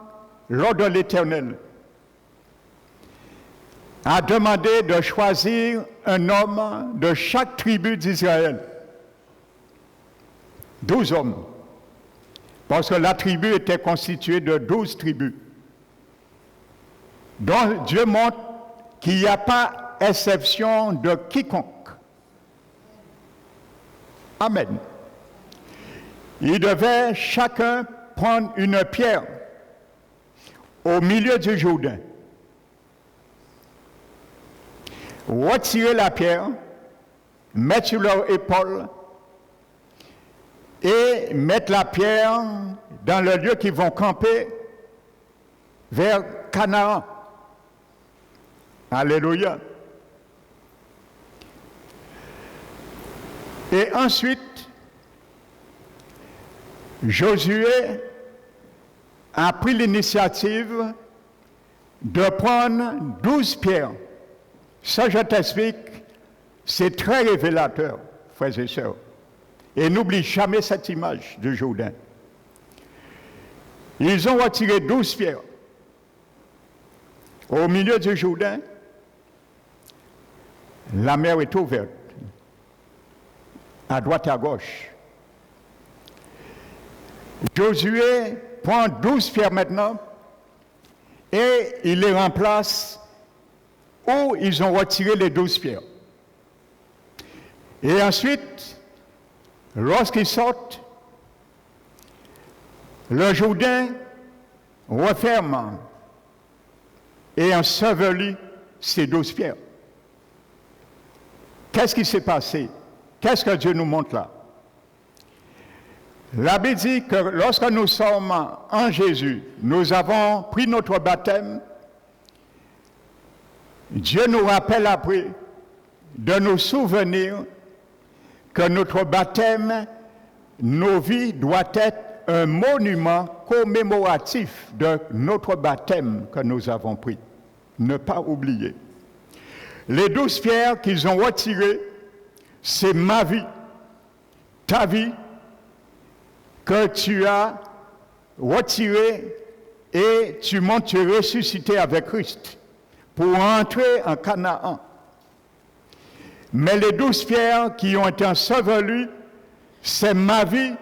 l'ordre de l'Éternel, a demandé de choisir un homme de chaque tribu d'Israël. 12 hommes. Parce que la tribu était constituée de 12 tribus. Donc Dieu montre qu'il n'y a pas exception de quiconque. Amen. Ils devaient chacun prendre une pierre au milieu du Jourdain, retirer la pierre, mettre sur leur épaule et mettre la pierre dans le lieu qu'ils vont camper vers Canaan. Alléluia. Et ensuite, Josué a pris l'initiative de prendre 12 pierres. Ça, je t'explique, c'est très révélateur, frères et sœurs. Et n'oublie jamais cette image du Jourdain. Ils ont retiré 12 pierres. Au milieu du Jourdain, la mer est ouverte, à droite et à gauche. Josué prend 12 pierres maintenant et il les remplace où ils ont retiré les 12 pierres. Et ensuite, lorsqu'ils sortent, le Jourdain referme et ensevelit ces 12 pierres. Qu'est-ce qui s'est passé? Qu'est-ce que Dieu nous montre là? La Bible dit que lorsque nous sommes en Jésus, nous avons pris notre baptême, Dieu nous rappelle après de nous souvenir que notre baptême, nos vies doivent être un monument commémoratif de notre baptême que nous avons pris. Ne pas oublier. Les 12 pierres qu'ils ont retirées, c'est ma vie, ta vie, que tu as retirée et tu montes, tu es ressuscité avec Christ pour entrer en Canaan. Mais les 12 pierres qui ont été ensevelies, c'est ma vie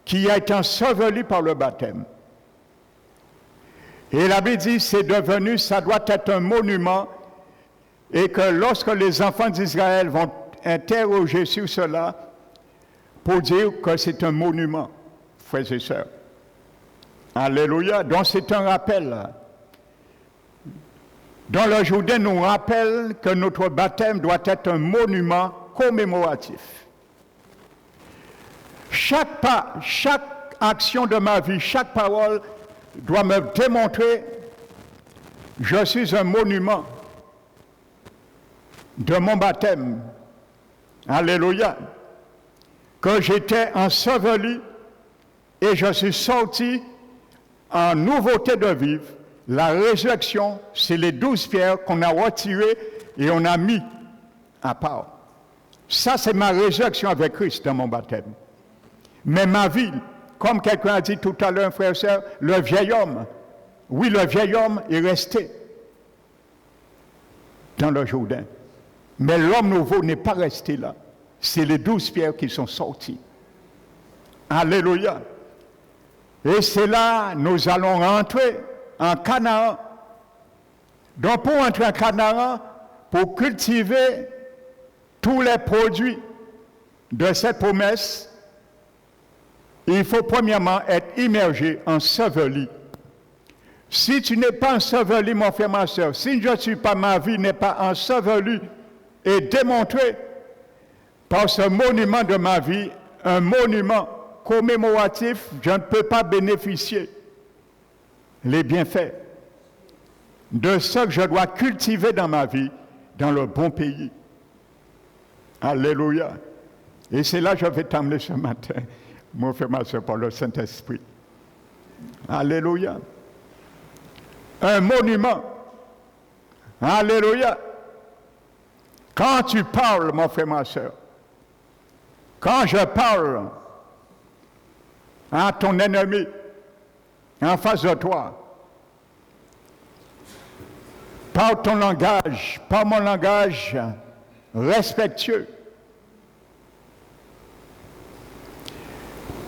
qui a été ensevelie par le baptême. Et la Bible dit, c'est devenu, ça doit être un monument, et que lorsque les enfants d'Israël vont interroger sur cela, pour dire que c'est un monument, frères et sœurs. Alléluia. Donc c'est un rappel. Dans le Jourdain nous rappelle que notre baptême doit être un monument commémoratif. Chaque pas, chaque action de ma vie, chaque parole doit me démontrer que je suis un monument de mon baptême. Alléluia. Que j'étais enseveli et je suis sorti en nouveauté de vivre. La résurrection, c'est les 12 pierres qu'on a retirées et on a mis à part. Ça, c'est ma résurrection avec Christ dans mon baptême. Mais ma vie, comme quelqu'un a dit tout à l'heure, frère et sœur, le vieil homme, oui, le vieil homme est resté dans le Jourdain. Mais l'homme nouveau n'est pas resté là. C'est les 12 pierres qui sont sorties. Alléluia. Et c'est là nous allons rentrer en Canaan. Donc pour entrer en Canaan, pour cultiver tous les produits de cette promesse, il faut premièrement être immergé, enseveli. Si tu n'es pas enseveli, mon frère, ma soeur, si je ne suis pas, ma vie n'est pas ensevelie et démontrée par ce monument de ma vie, un monument commémoratif, je ne peux pas bénéficier les bienfaits de ce que je dois cultiver dans ma vie, dans le bon pays. Alléluia. Et c'est là que je vais t'emmener ce matin, mon frère, ma soeur, par le Saint-Esprit. Alléluia. un monument. Alléluia. Quand tu parles, mon frère, ma soeur, quand je parle à ton ennemi en face de toi, par ton langage, par mon langage respectueux,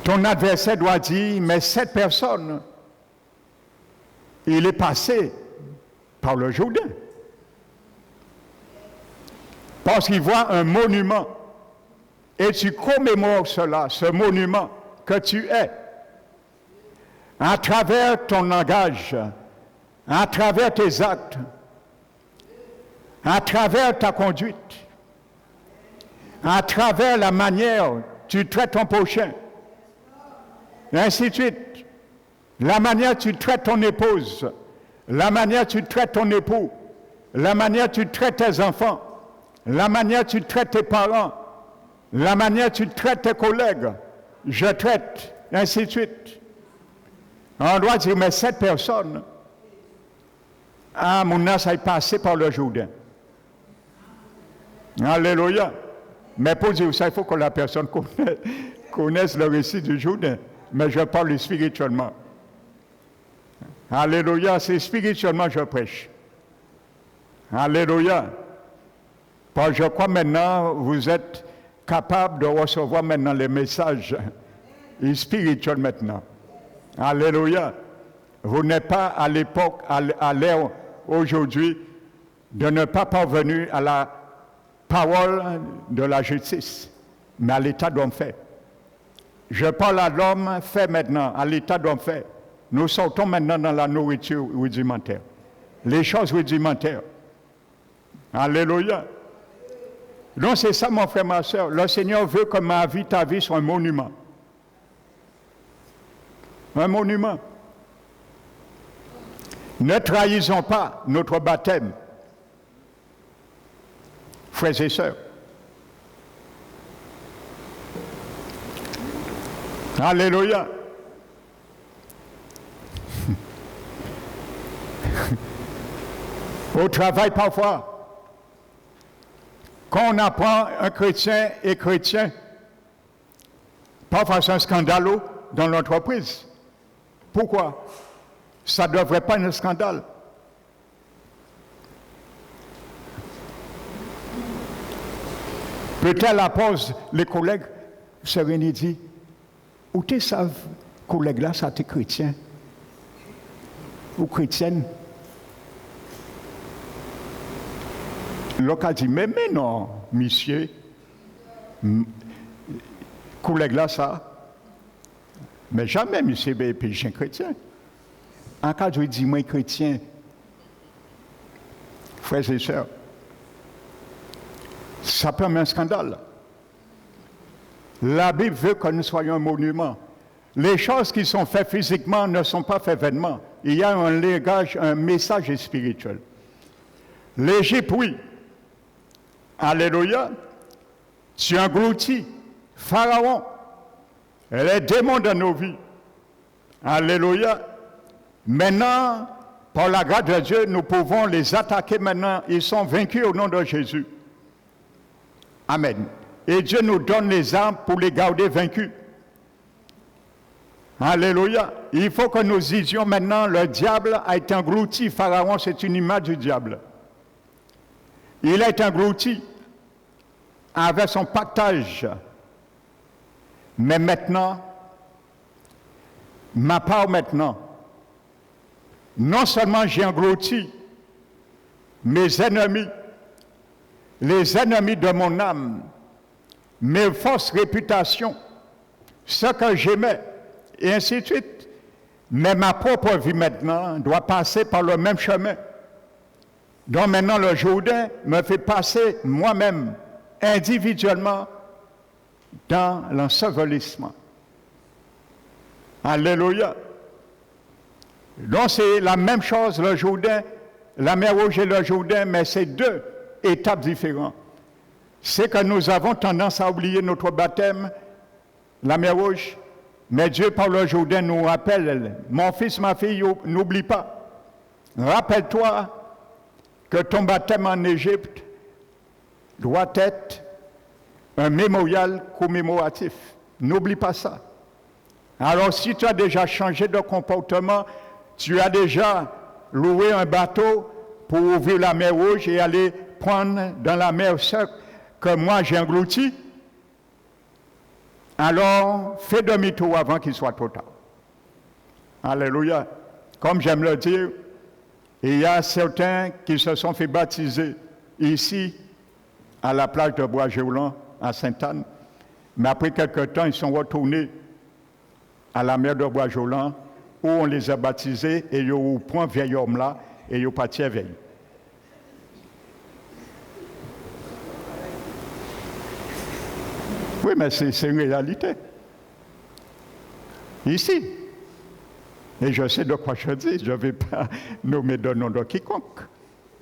ton adversaire doit dire, mais cette personne, il est passé par le Jourdain. Parce qu'il voit un monument. Et tu commémores cela, ce monument que tu es, à travers ton langage, à travers tes actes, à travers ta conduite, à travers la manière dont tu traites ton prochain, et ainsi de suite. La manière dont tu traites ton épouse, la manière dont tu traites ton époux, la manière dont tu traites tes enfants, la manière dont tu traites tes parents, la manière dont tu traites tes collègues, je traite, et ainsi de suite. On doit dire, mais cette personne, mon âge a passé par le Jourdain. Alléluia. Mais pour dire ça, il faut que la personne connaisse le récit du Jourdain. Mais je parle spirituellement. Alléluia, c'est spirituellement que je prêche. Alléluia. Parce que je crois maintenant, vous êtes capable de recevoir maintenant les messages spirituels maintenant. Alléluia. Vous n'êtes pas à l'époque, à l'ère aujourd'hui, de ne pas parvenir à la parole de la justice, mais à l'état d'homme fait. Je parle à l'homme fait maintenant, à l'état d'homme fait. Nous sortons maintenant dans la nourriture rudimentaire. Les choses rudimentaires. Alléluia. Donc c'est ça, mon frère, ma soeur. Le Seigneur veut que ma vie, ta vie, soit un monument. Un monument. Ne trahissons pas notre baptême, frères et sœurs. Alléluia. Au travail, parfois, quand on apprend un chrétien est chrétien, parfois c'est un scandale dans l'entreprise. Pourquoi? Ça ne devrait pas être un scandale. Peut-être à la pause, les collègues se réunissent et disent, où tu savent, collègue-là, ça t'es chrétien ou chrétienne? L'autre a dit, mais non, monsieur, collègue-là, ça. Mais jamais, monsieur, puis je suis chrétien. En cas, je dis, moi, chrétien, frères et sœurs, ça permet un scandale. La Bible veut que nous soyons un monument. Les choses qui sont faites physiquement ne sont pas faites vainement. Il y a un langage, un message spirituel. L'Égypte, oui. Alléluia. Tu engloutis Pharaon et les démons de nos vies. Alléluia. Maintenant, par la grâce de Dieu, nous pouvons les attaquer maintenant. Ils sont vaincus au nom de Jésus. Amen. Et Dieu nous donne les armes pour les garder vaincus. Alléluia. Il faut que nous disions maintenant, le diable a été englouti. Pharaon, c'est une image du diable. Il a été englouti avec son pactage. Mais maintenant, ma part maintenant, non seulement j'ai englouti mes ennemis, les ennemis de mon âme, mes fausses réputations, ce que j'aimais, et ainsi de suite. Mais ma propre vie maintenant doit passer par le même chemin. Donc maintenant le Jourdain me fait passer moi-même, individuellement, dans l'ensevelissement. Alléluia. Donc c'est la même chose, le Jourdain, la mer Rouge et le Jourdain, mais c'est deux étapes différentes. C'est que nous avons tendance à oublier notre baptême, la mer Rouge, mais Dieu par le Jourdain nous rappelle, mon fils, ma fille, n'oublie pas. Rappelle-toi que ton baptême en Égypte doit être un mémorial commémoratif. N'oublie pas ça. Alors si tu as déjà changé de comportement, tu as déjà loué un bateau pour ouvrir la mer Rouge et aller prendre dans la mer Seule que moi j'ai englouti, alors fais demi-tour avant qu'il soit trop tard. Alléluia. Comme j'aime le dire, il y a certains qui se sont fait baptiser ici, à la plage de Bois-Géoulan, à Sainte-Anne, mais après quelques temps, ils sont retournés à la mer de Bois-Géoulan, où on les a baptisés, et ils ont pris un vieil homme là, et ils ont parti avec lui. Oui, mais c'est une réalité. Ici. Et je sais de quoi je dis, je ne vais pas nommer de nom de quiconque.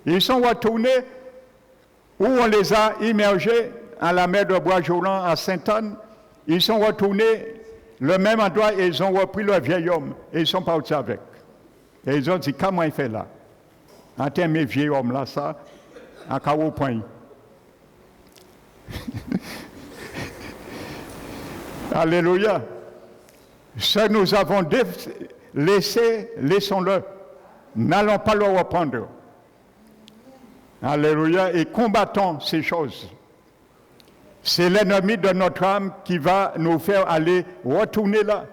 Ils sont retournés où on les a immergés à la mer de Bois-Géoulan, à Sainte-Anne. Ils sont retournés le même endroit et ils ont repris leur vieil homme et ils sont partis avec. Et ils ont dit, comment il fait là? En termes de vieil homme là, ça, à carreau point. Alléluia. Ce que nous avons laissé, laissons-le. N'allons pas le reprendre. Alléluia. Et combattons ces choses. C'est l'ennemi de notre âme qui va nous faire aller retourner là.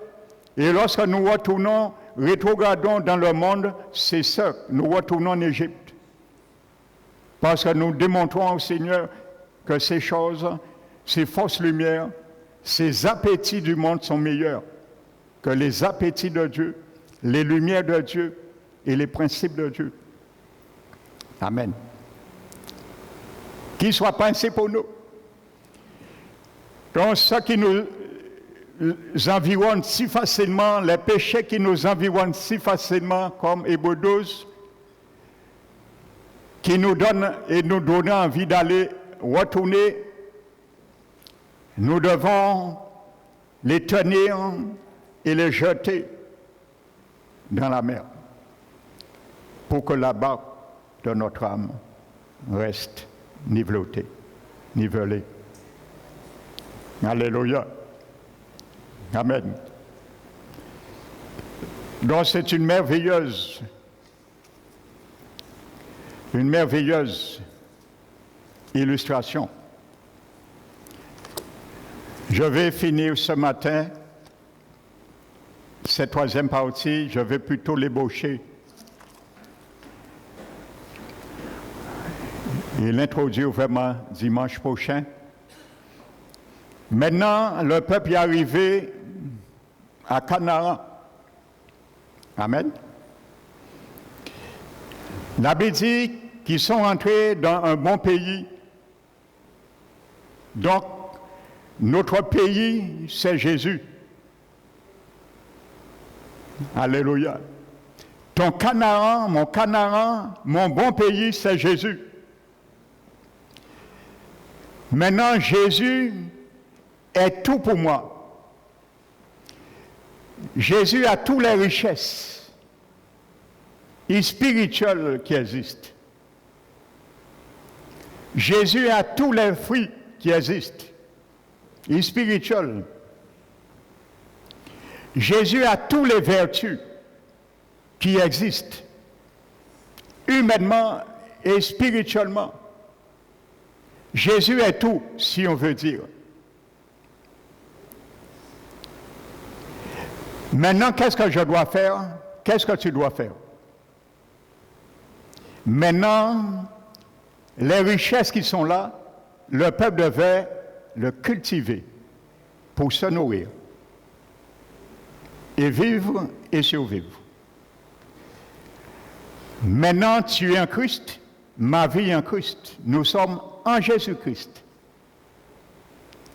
Et lorsque nous retournons, rétrogradons dans le monde, c'est ça. Nous retournons en Égypte. Parce que nous démontrons au Seigneur que ces choses, ces fausses lumières, ces appétits du monde sont meilleurs que les appétits de Dieu, les lumières de Dieu et les principes de Dieu. Amen. Qu'ils soient pensés pour nous. Donc, ce qui nous environne si facilement, les péchés qui nous environnent si facilement, comme Hébreux 12, qui nous donnent et nous donnent envie d'aller retourner, nous devons les tenir et les jeter dans la mer pour que la barque de notre âme reste nivelée. Alléluia. Amen. Donc c'est une merveilleuse illustration. Je vais finir ce matin cette troisième partie, je vais plutôt l'ébaucher et l'introduire vraiment dimanche prochain. Maintenant, le peuple est arrivé à Canaan. Amen. La Bible dit qu'ils sont entrés dans un bon pays. Donc, notre pays, c'est Jésus. Alléluia. Ton Canaan, mon bon pays, c'est Jésus. Maintenant, Jésus est tout pour moi. Jésus a toutes les richesses spirituelles qui existent. Jésus a tous les fruits qui existent, spirituels. Jésus a toutes les vertus qui existent, humainement et spirituellement. Jésus est tout, si on veut dire. Maintenant, qu'est-ce que je dois faire? Qu'est-ce que tu dois faire? Maintenant, les richesses qui sont là, le peuple devait le cultiver pour se nourrir et vivre et survivre. Maintenant, tu es en Christ, ma vie est en Christ. Nous sommes en Jésus-Christ.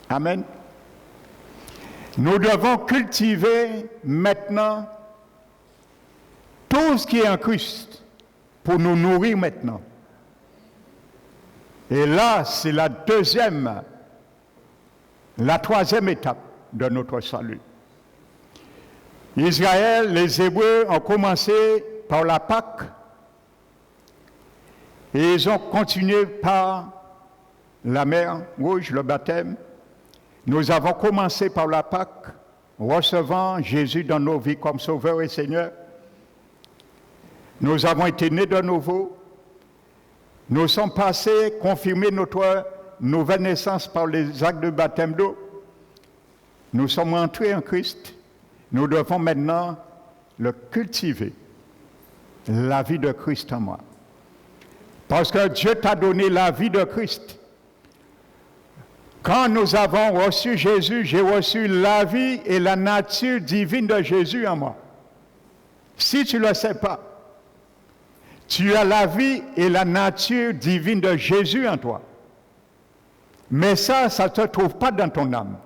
Amen. Nous devons cultiver maintenant tout ce qui est en Christ pour nous nourrir maintenant. Et là, c'est la troisième étape de notre salut. Israël, les Hébreux ont commencé par la Pâque Et ils ont continué par la mer Rouge, le baptême. Nous avons commencé par la Pâque, recevant Jésus dans nos vies comme Sauveur et Seigneur. Nous avons été nés de nouveau. Nous sommes passés, confirmés notre nouvelle naissance par les actes de baptême d'eau. Nous sommes entrés en Christ. Nous devons maintenant le cultiver, la vie de Christ en moi. Parce que Dieu t'a donné la vie de Christ. Quand nous avons reçu Jésus, j'ai reçu la vie et la nature divine de Jésus en moi. Si tu ne le sais pas, tu as la vie et la nature divine de Jésus en toi. Mais ça ne se trouve pas dans ton âme.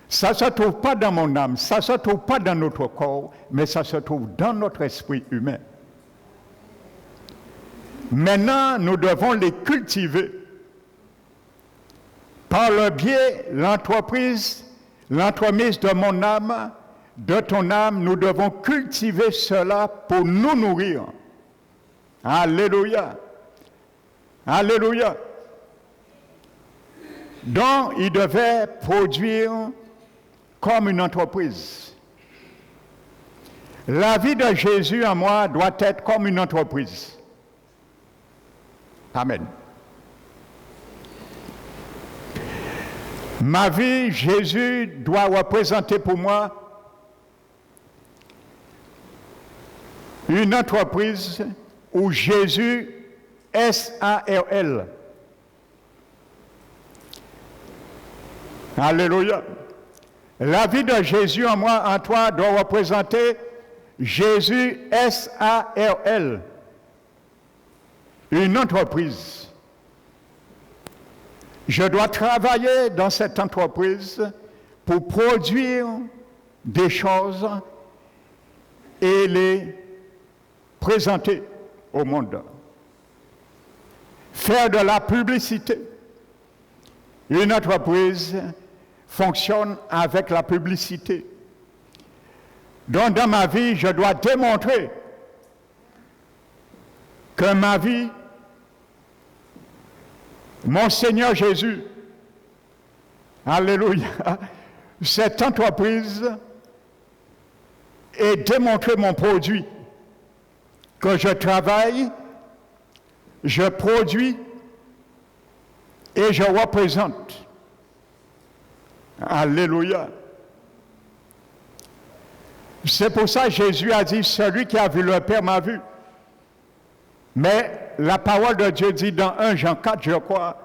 Ça ne se trouve pas dans mon âme. Ça ne se trouve pas dans notre corps, mais ça se trouve dans notre esprit humain. Maintenant, nous devons les cultiver par le biais de l'entremise de mon âme, de ton âme. Nous devons cultiver cela pour nous nourrir. Alléluia. Alléluia. Donc, il devait produire comme une entreprise. La vie de Jésus en moi doit être comme une entreprise. Amen. Ma vie, Jésus doit représenter pour moi une entreprise où Jésus, S-A-R-L. Alléluia. La vie de Jésus en moi, en toi, doit représenter Jésus, S-A-R-L. Une entreprise. Je dois travailler dans cette entreprise pour produire des choses et les présenter au monde. Faire de la publicité. Une entreprise fonctionne avec la publicité. Donc dans ma vie, je dois démontrer que ma vie, mon Seigneur Jésus, alléluia, cette entreprise et démontrer mon produit, que je travaille, je produis et je représente. Alléluia. C'est pour ça que Jésus a dit, celui qui a vu le Père m'a vu. Mais la parole de Dieu dit dans 1 Jean 4, je crois,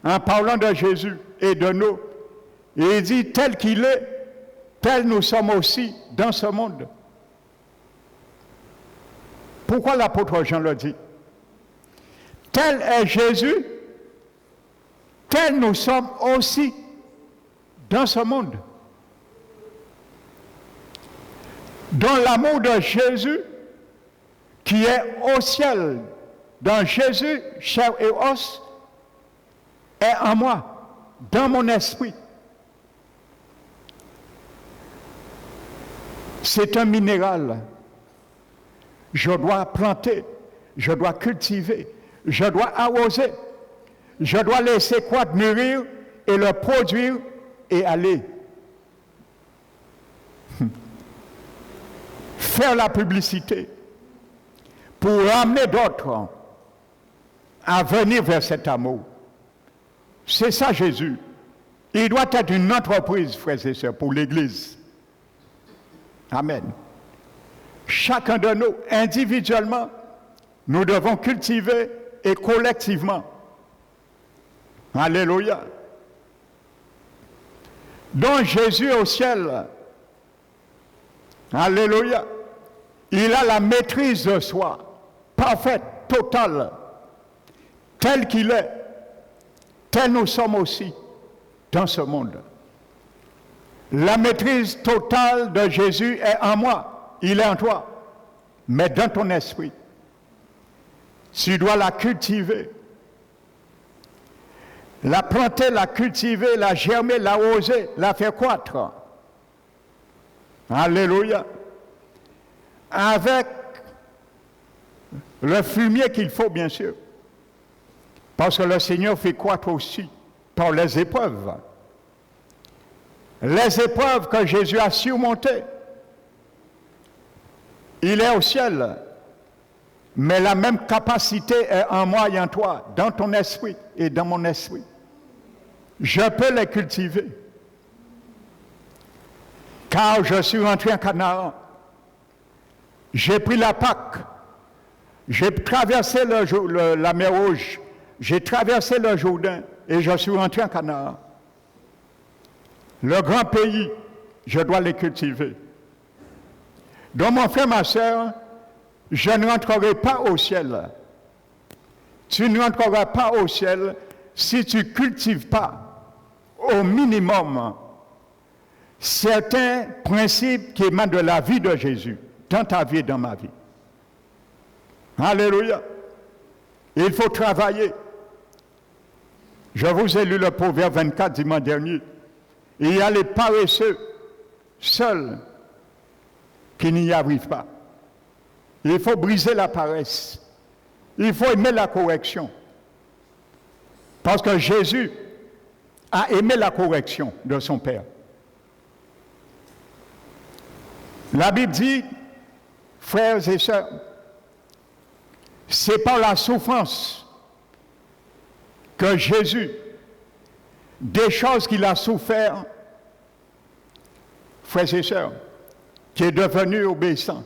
en parlant de Jésus et de nous, et il dit, tel qu'il est, tel nous sommes aussi dans ce monde. Pourquoi l'apôtre Jean le dit? Tel est Jésus, tel nous sommes aussi dans ce monde. Dans l'amour de Jésus, qui est au ciel, dans Jésus, chair et os, est en moi, dans mon esprit. C'est un minéral. Je dois planter, je dois cultiver, je dois arroser, je dois laisser croître, mûrir et le produire et aller. Faire la publicité pour amener d'autres à venir vers cet amour. C'est ça Jésus. Il doit être une entreprise, frères et sœurs, pour l'Église. Amen. Chacun de nous, individuellement, nous devons cultiver et collectivement. Alléluia. Donc Jésus au ciel, alléluia, il a la maîtrise de soi, parfaite, totale, tel qu'il est, tel nous sommes aussi dans ce monde. La maîtrise totale de Jésus est en moi, il est en toi, mais dans ton esprit. Tu dois la cultiver, la planter, la cultiver, la germer, l'arroser, la faire croître. Alléluia. Avec Le fumier qu'il faut, bien sûr. Parce que le Seigneur fait croître aussi par les épreuves. Les épreuves que Jésus a surmontées. Il est au ciel, mais la même capacité est en moi et en toi, dans ton esprit et dans mon esprit. Je peux les cultiver. Car je suis rentré en Canaan. J'ai pris la Pâque. J'ai traversé la mer Rouge. J'ai traversé le Jourdain et je suis rentré en Canaan. Le grand pays, je dois les cultiver. Donc mon frère, ma soeur, je ne rentrerai pas au ciel. Tu ne rentreras pas au ciel si tu ne cultives pas au minimum certains principes qui émanent de la vie de Jésus, dans ta vie et dans ma vie. Alléluia. Il faut travailler. Je vous ai lu le Proverbe 24 dimanche dernier. Il y a les paresseux seuls qui n'y arrivent pas. Il faut briser la paresse. Il faut aimer la correction. Parce que Jésus a aimé la correction de son Père. La Bible dit, frères et sœurs, c'est par la souffrance que Jésus, des choses qu'il a souffert, frères et sœurs, qui est devenu obéissant.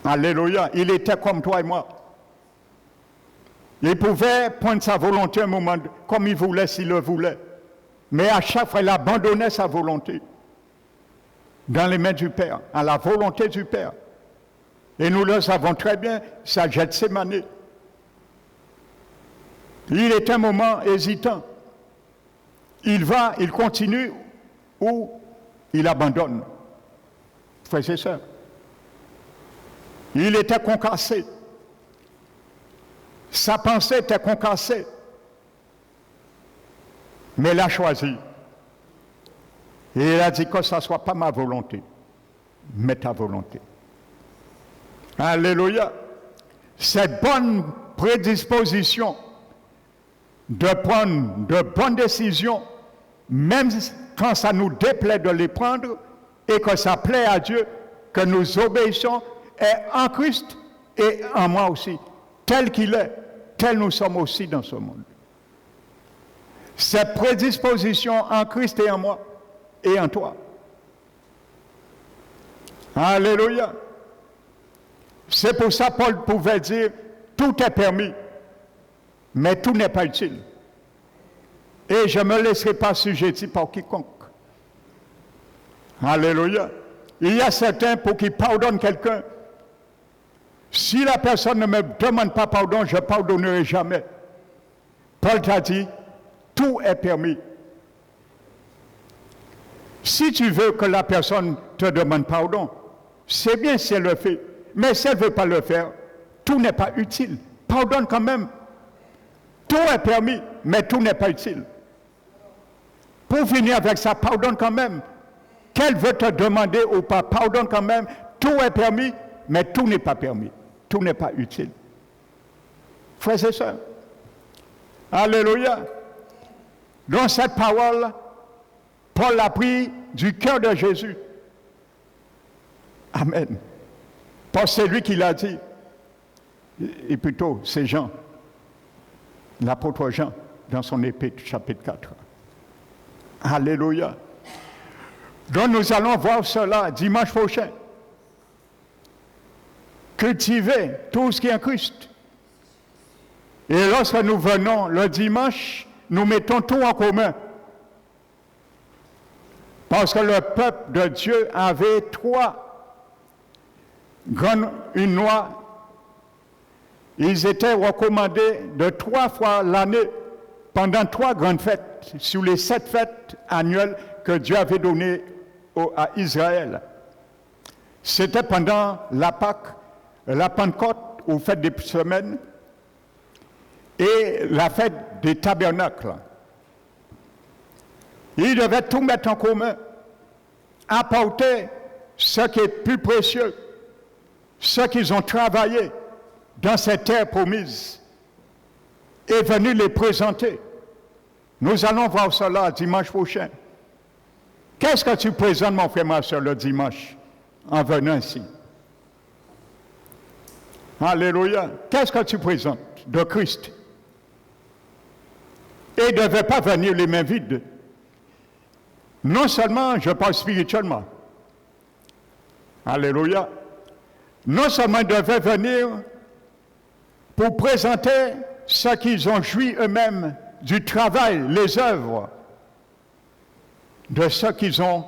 Alléluia. Il était comme toi et moi. Il pouvait prendre sa volonté un moment, comme il voulait, s'il le voulait. Mais à chaque fois, il abandonnait sa volonté dans les mains du Père, à la volonté du Père. Et nous le savons très bien, ça jette ses manées. Il est un moment hésitant. Il va, il continue ou il abandonne. Frères et sœurs. Il était concassé. Sa pensée était concassée. Mais il a choisi. Et il a dit que ce ne soit pas ma volonté, mais ta volonté. Alléluia. Cette bonne prédisposition de prendre de bonnes décisions, même quand ça nous déplaît de les prendre et que ça plaît à Dieu, que nous obéissons, est en Christ et en moi aussi. Tel qu'il est, tel nous sommes aussi dans ce monde. Cette prédisposition en Christ et en moi et en toi. Alléluia. C'est pour ça que Paul pouvait dire, tout est permis, mais tout n'est pas utile. Et je ne me laisserai pas sujetti par quiconque. Alléluia. Il y a certains pour qui pardonnent quelqu'un. Si la personne ne me demande pas pardon, je ne pardonnerai jamais. Paul t'a dit, tout est permis. Si tu veux que la personne te demande pardon, c'est bien si elle le fait. Mais si elle ne veut pas le faire, tout n'est pas utile. Pardonne quand même. Tout est permis, mais tout n'est pas utile. Pour finir avec ça, pardonne quand même. Qu'elle veut te demander ou pas, pardonne quand même. Tout est permis, mais tout n'est pas permis. Tout n'est pas utile. Frères et sœurs, alléluia. Dans cette parole, Paul l'a pris du cœur de Jésus. Amen. Parce que c'est lui qui l'a dit. Et plutôt, c'est Jean, l'apôtre Jean, dans son épître, chapitre 4. Alléluia. Donc nous allons voir cela dimanche prochain. Cultiver tout ce qui est en Christ. Et lorsque nous venons le dimanche, nous mettons tout en commun. Parce que le peuple de Dieu avait une loi. Ils étaient recommandés de 3 fois l'année pendant 3 grandes fêtes, sur les 7 fêtes annuelles que Dieu avait données à Israël. C'était pendant la Pâque, la Pentecôte, ou fête des semaines, et la fête des tabernacles. Ils devaient tout mettre en commun, apporter ce qui est plus précieux, ceux qui ont travaillé dans cette terre promise est venu les présenter. Nous allons voir cela dimanche prochain. Qu'est-ce que tu présentes, mon frère, ma soeur, le dimanche, en venant ici? Alléluia. Qu'est-ce que tu présentes de Christ? Et il ne devait pas venir les mains vides. Non seulement, je parle spirituellement. Alléluia. Non seulement il devait venir pour présenter ce qu'ils ont joui eux-mêmes du travail, les œuvres, de ce qu'ils ont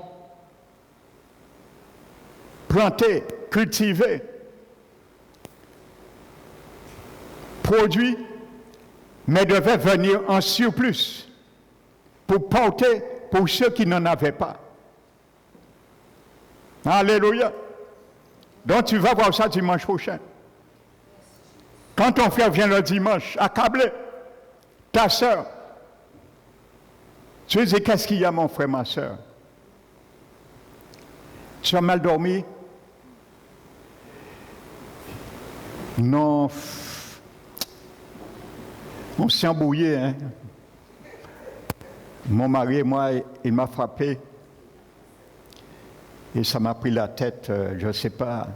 planté, cultivé, produit, mais devait venir en surplus pour porter pour ceux qui n'en avaient pas. Alléluia. Donc tu vas voir ça dimanche prochain. Quand ton frère vient le dimanche, accablé, ta soeur, tu lui dis, qu'est-ce qu'il y a, mon frère, ma soeur? Tu as mal dormi? Non. On s'est embrouillé, hein? Mon mari et moi, il m'a frappé. Et ça m'a pris la tête, je ne sais pas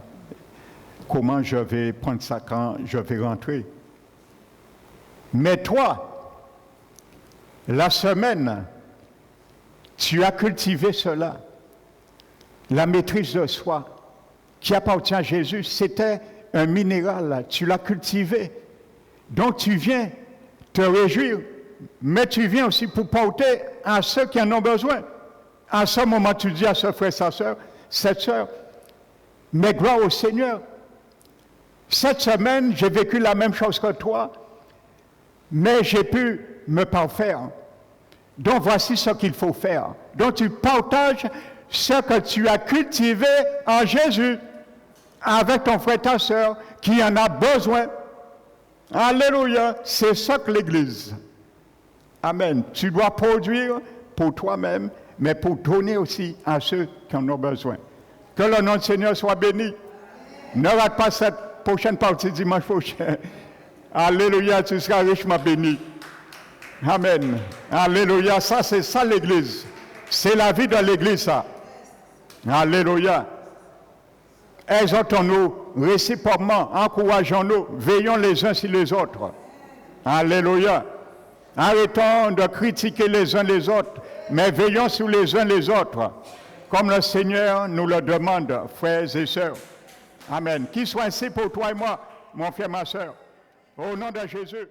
comment je vais prendre ça quand je vais rentrer. Mais toi, la semaine, tu as cultivé cela. La maîtrise de soi qui appartient à Jésus, c'était un minéral, tu l'as cultivé. Donc tu viens te réjouir, mais tu viens aussi pour porter à ceux qui en ont besoin. À ce moment, tu dis à ce frère, sa soeur, cette soeur, mais gloire au Seigneur. Cette semaine, j'ai vécu la même chose que toi, mais j'ai pu me parfaire. Donc, voici ce qu'il faut faire. Donc, tu partages ce que tu as cultivé en Jésus avec ton frère, ta soeur, qui en a besoin. Alléluia. C'est ça que l'Église. Amen. Tu dois produire pour toi-même, mais pour donner aussi à ceux qui en ont besoin. Que le nom du Seigneur soit béni. Ne rate pas cette prochaine partie dimanche prochain. Alléluia, tu seras richement béni. Amen. Alléluia, ça c'est ça l'Église. C'est la vie de l'Église, ça. Alléluia. Exhortons-nous réciproquement, encourageons-nous, veillons les uns sur les autres. Alléluia. Arrêtons de critiquer les uns les autres, mais veillons sur les uns les autres, comme le Seigneur nous le demande, frères et sœurs. Amen. Qu'il soit ainsi pour toi et moi, mon frère, ma sœur. Au nom de Jésus.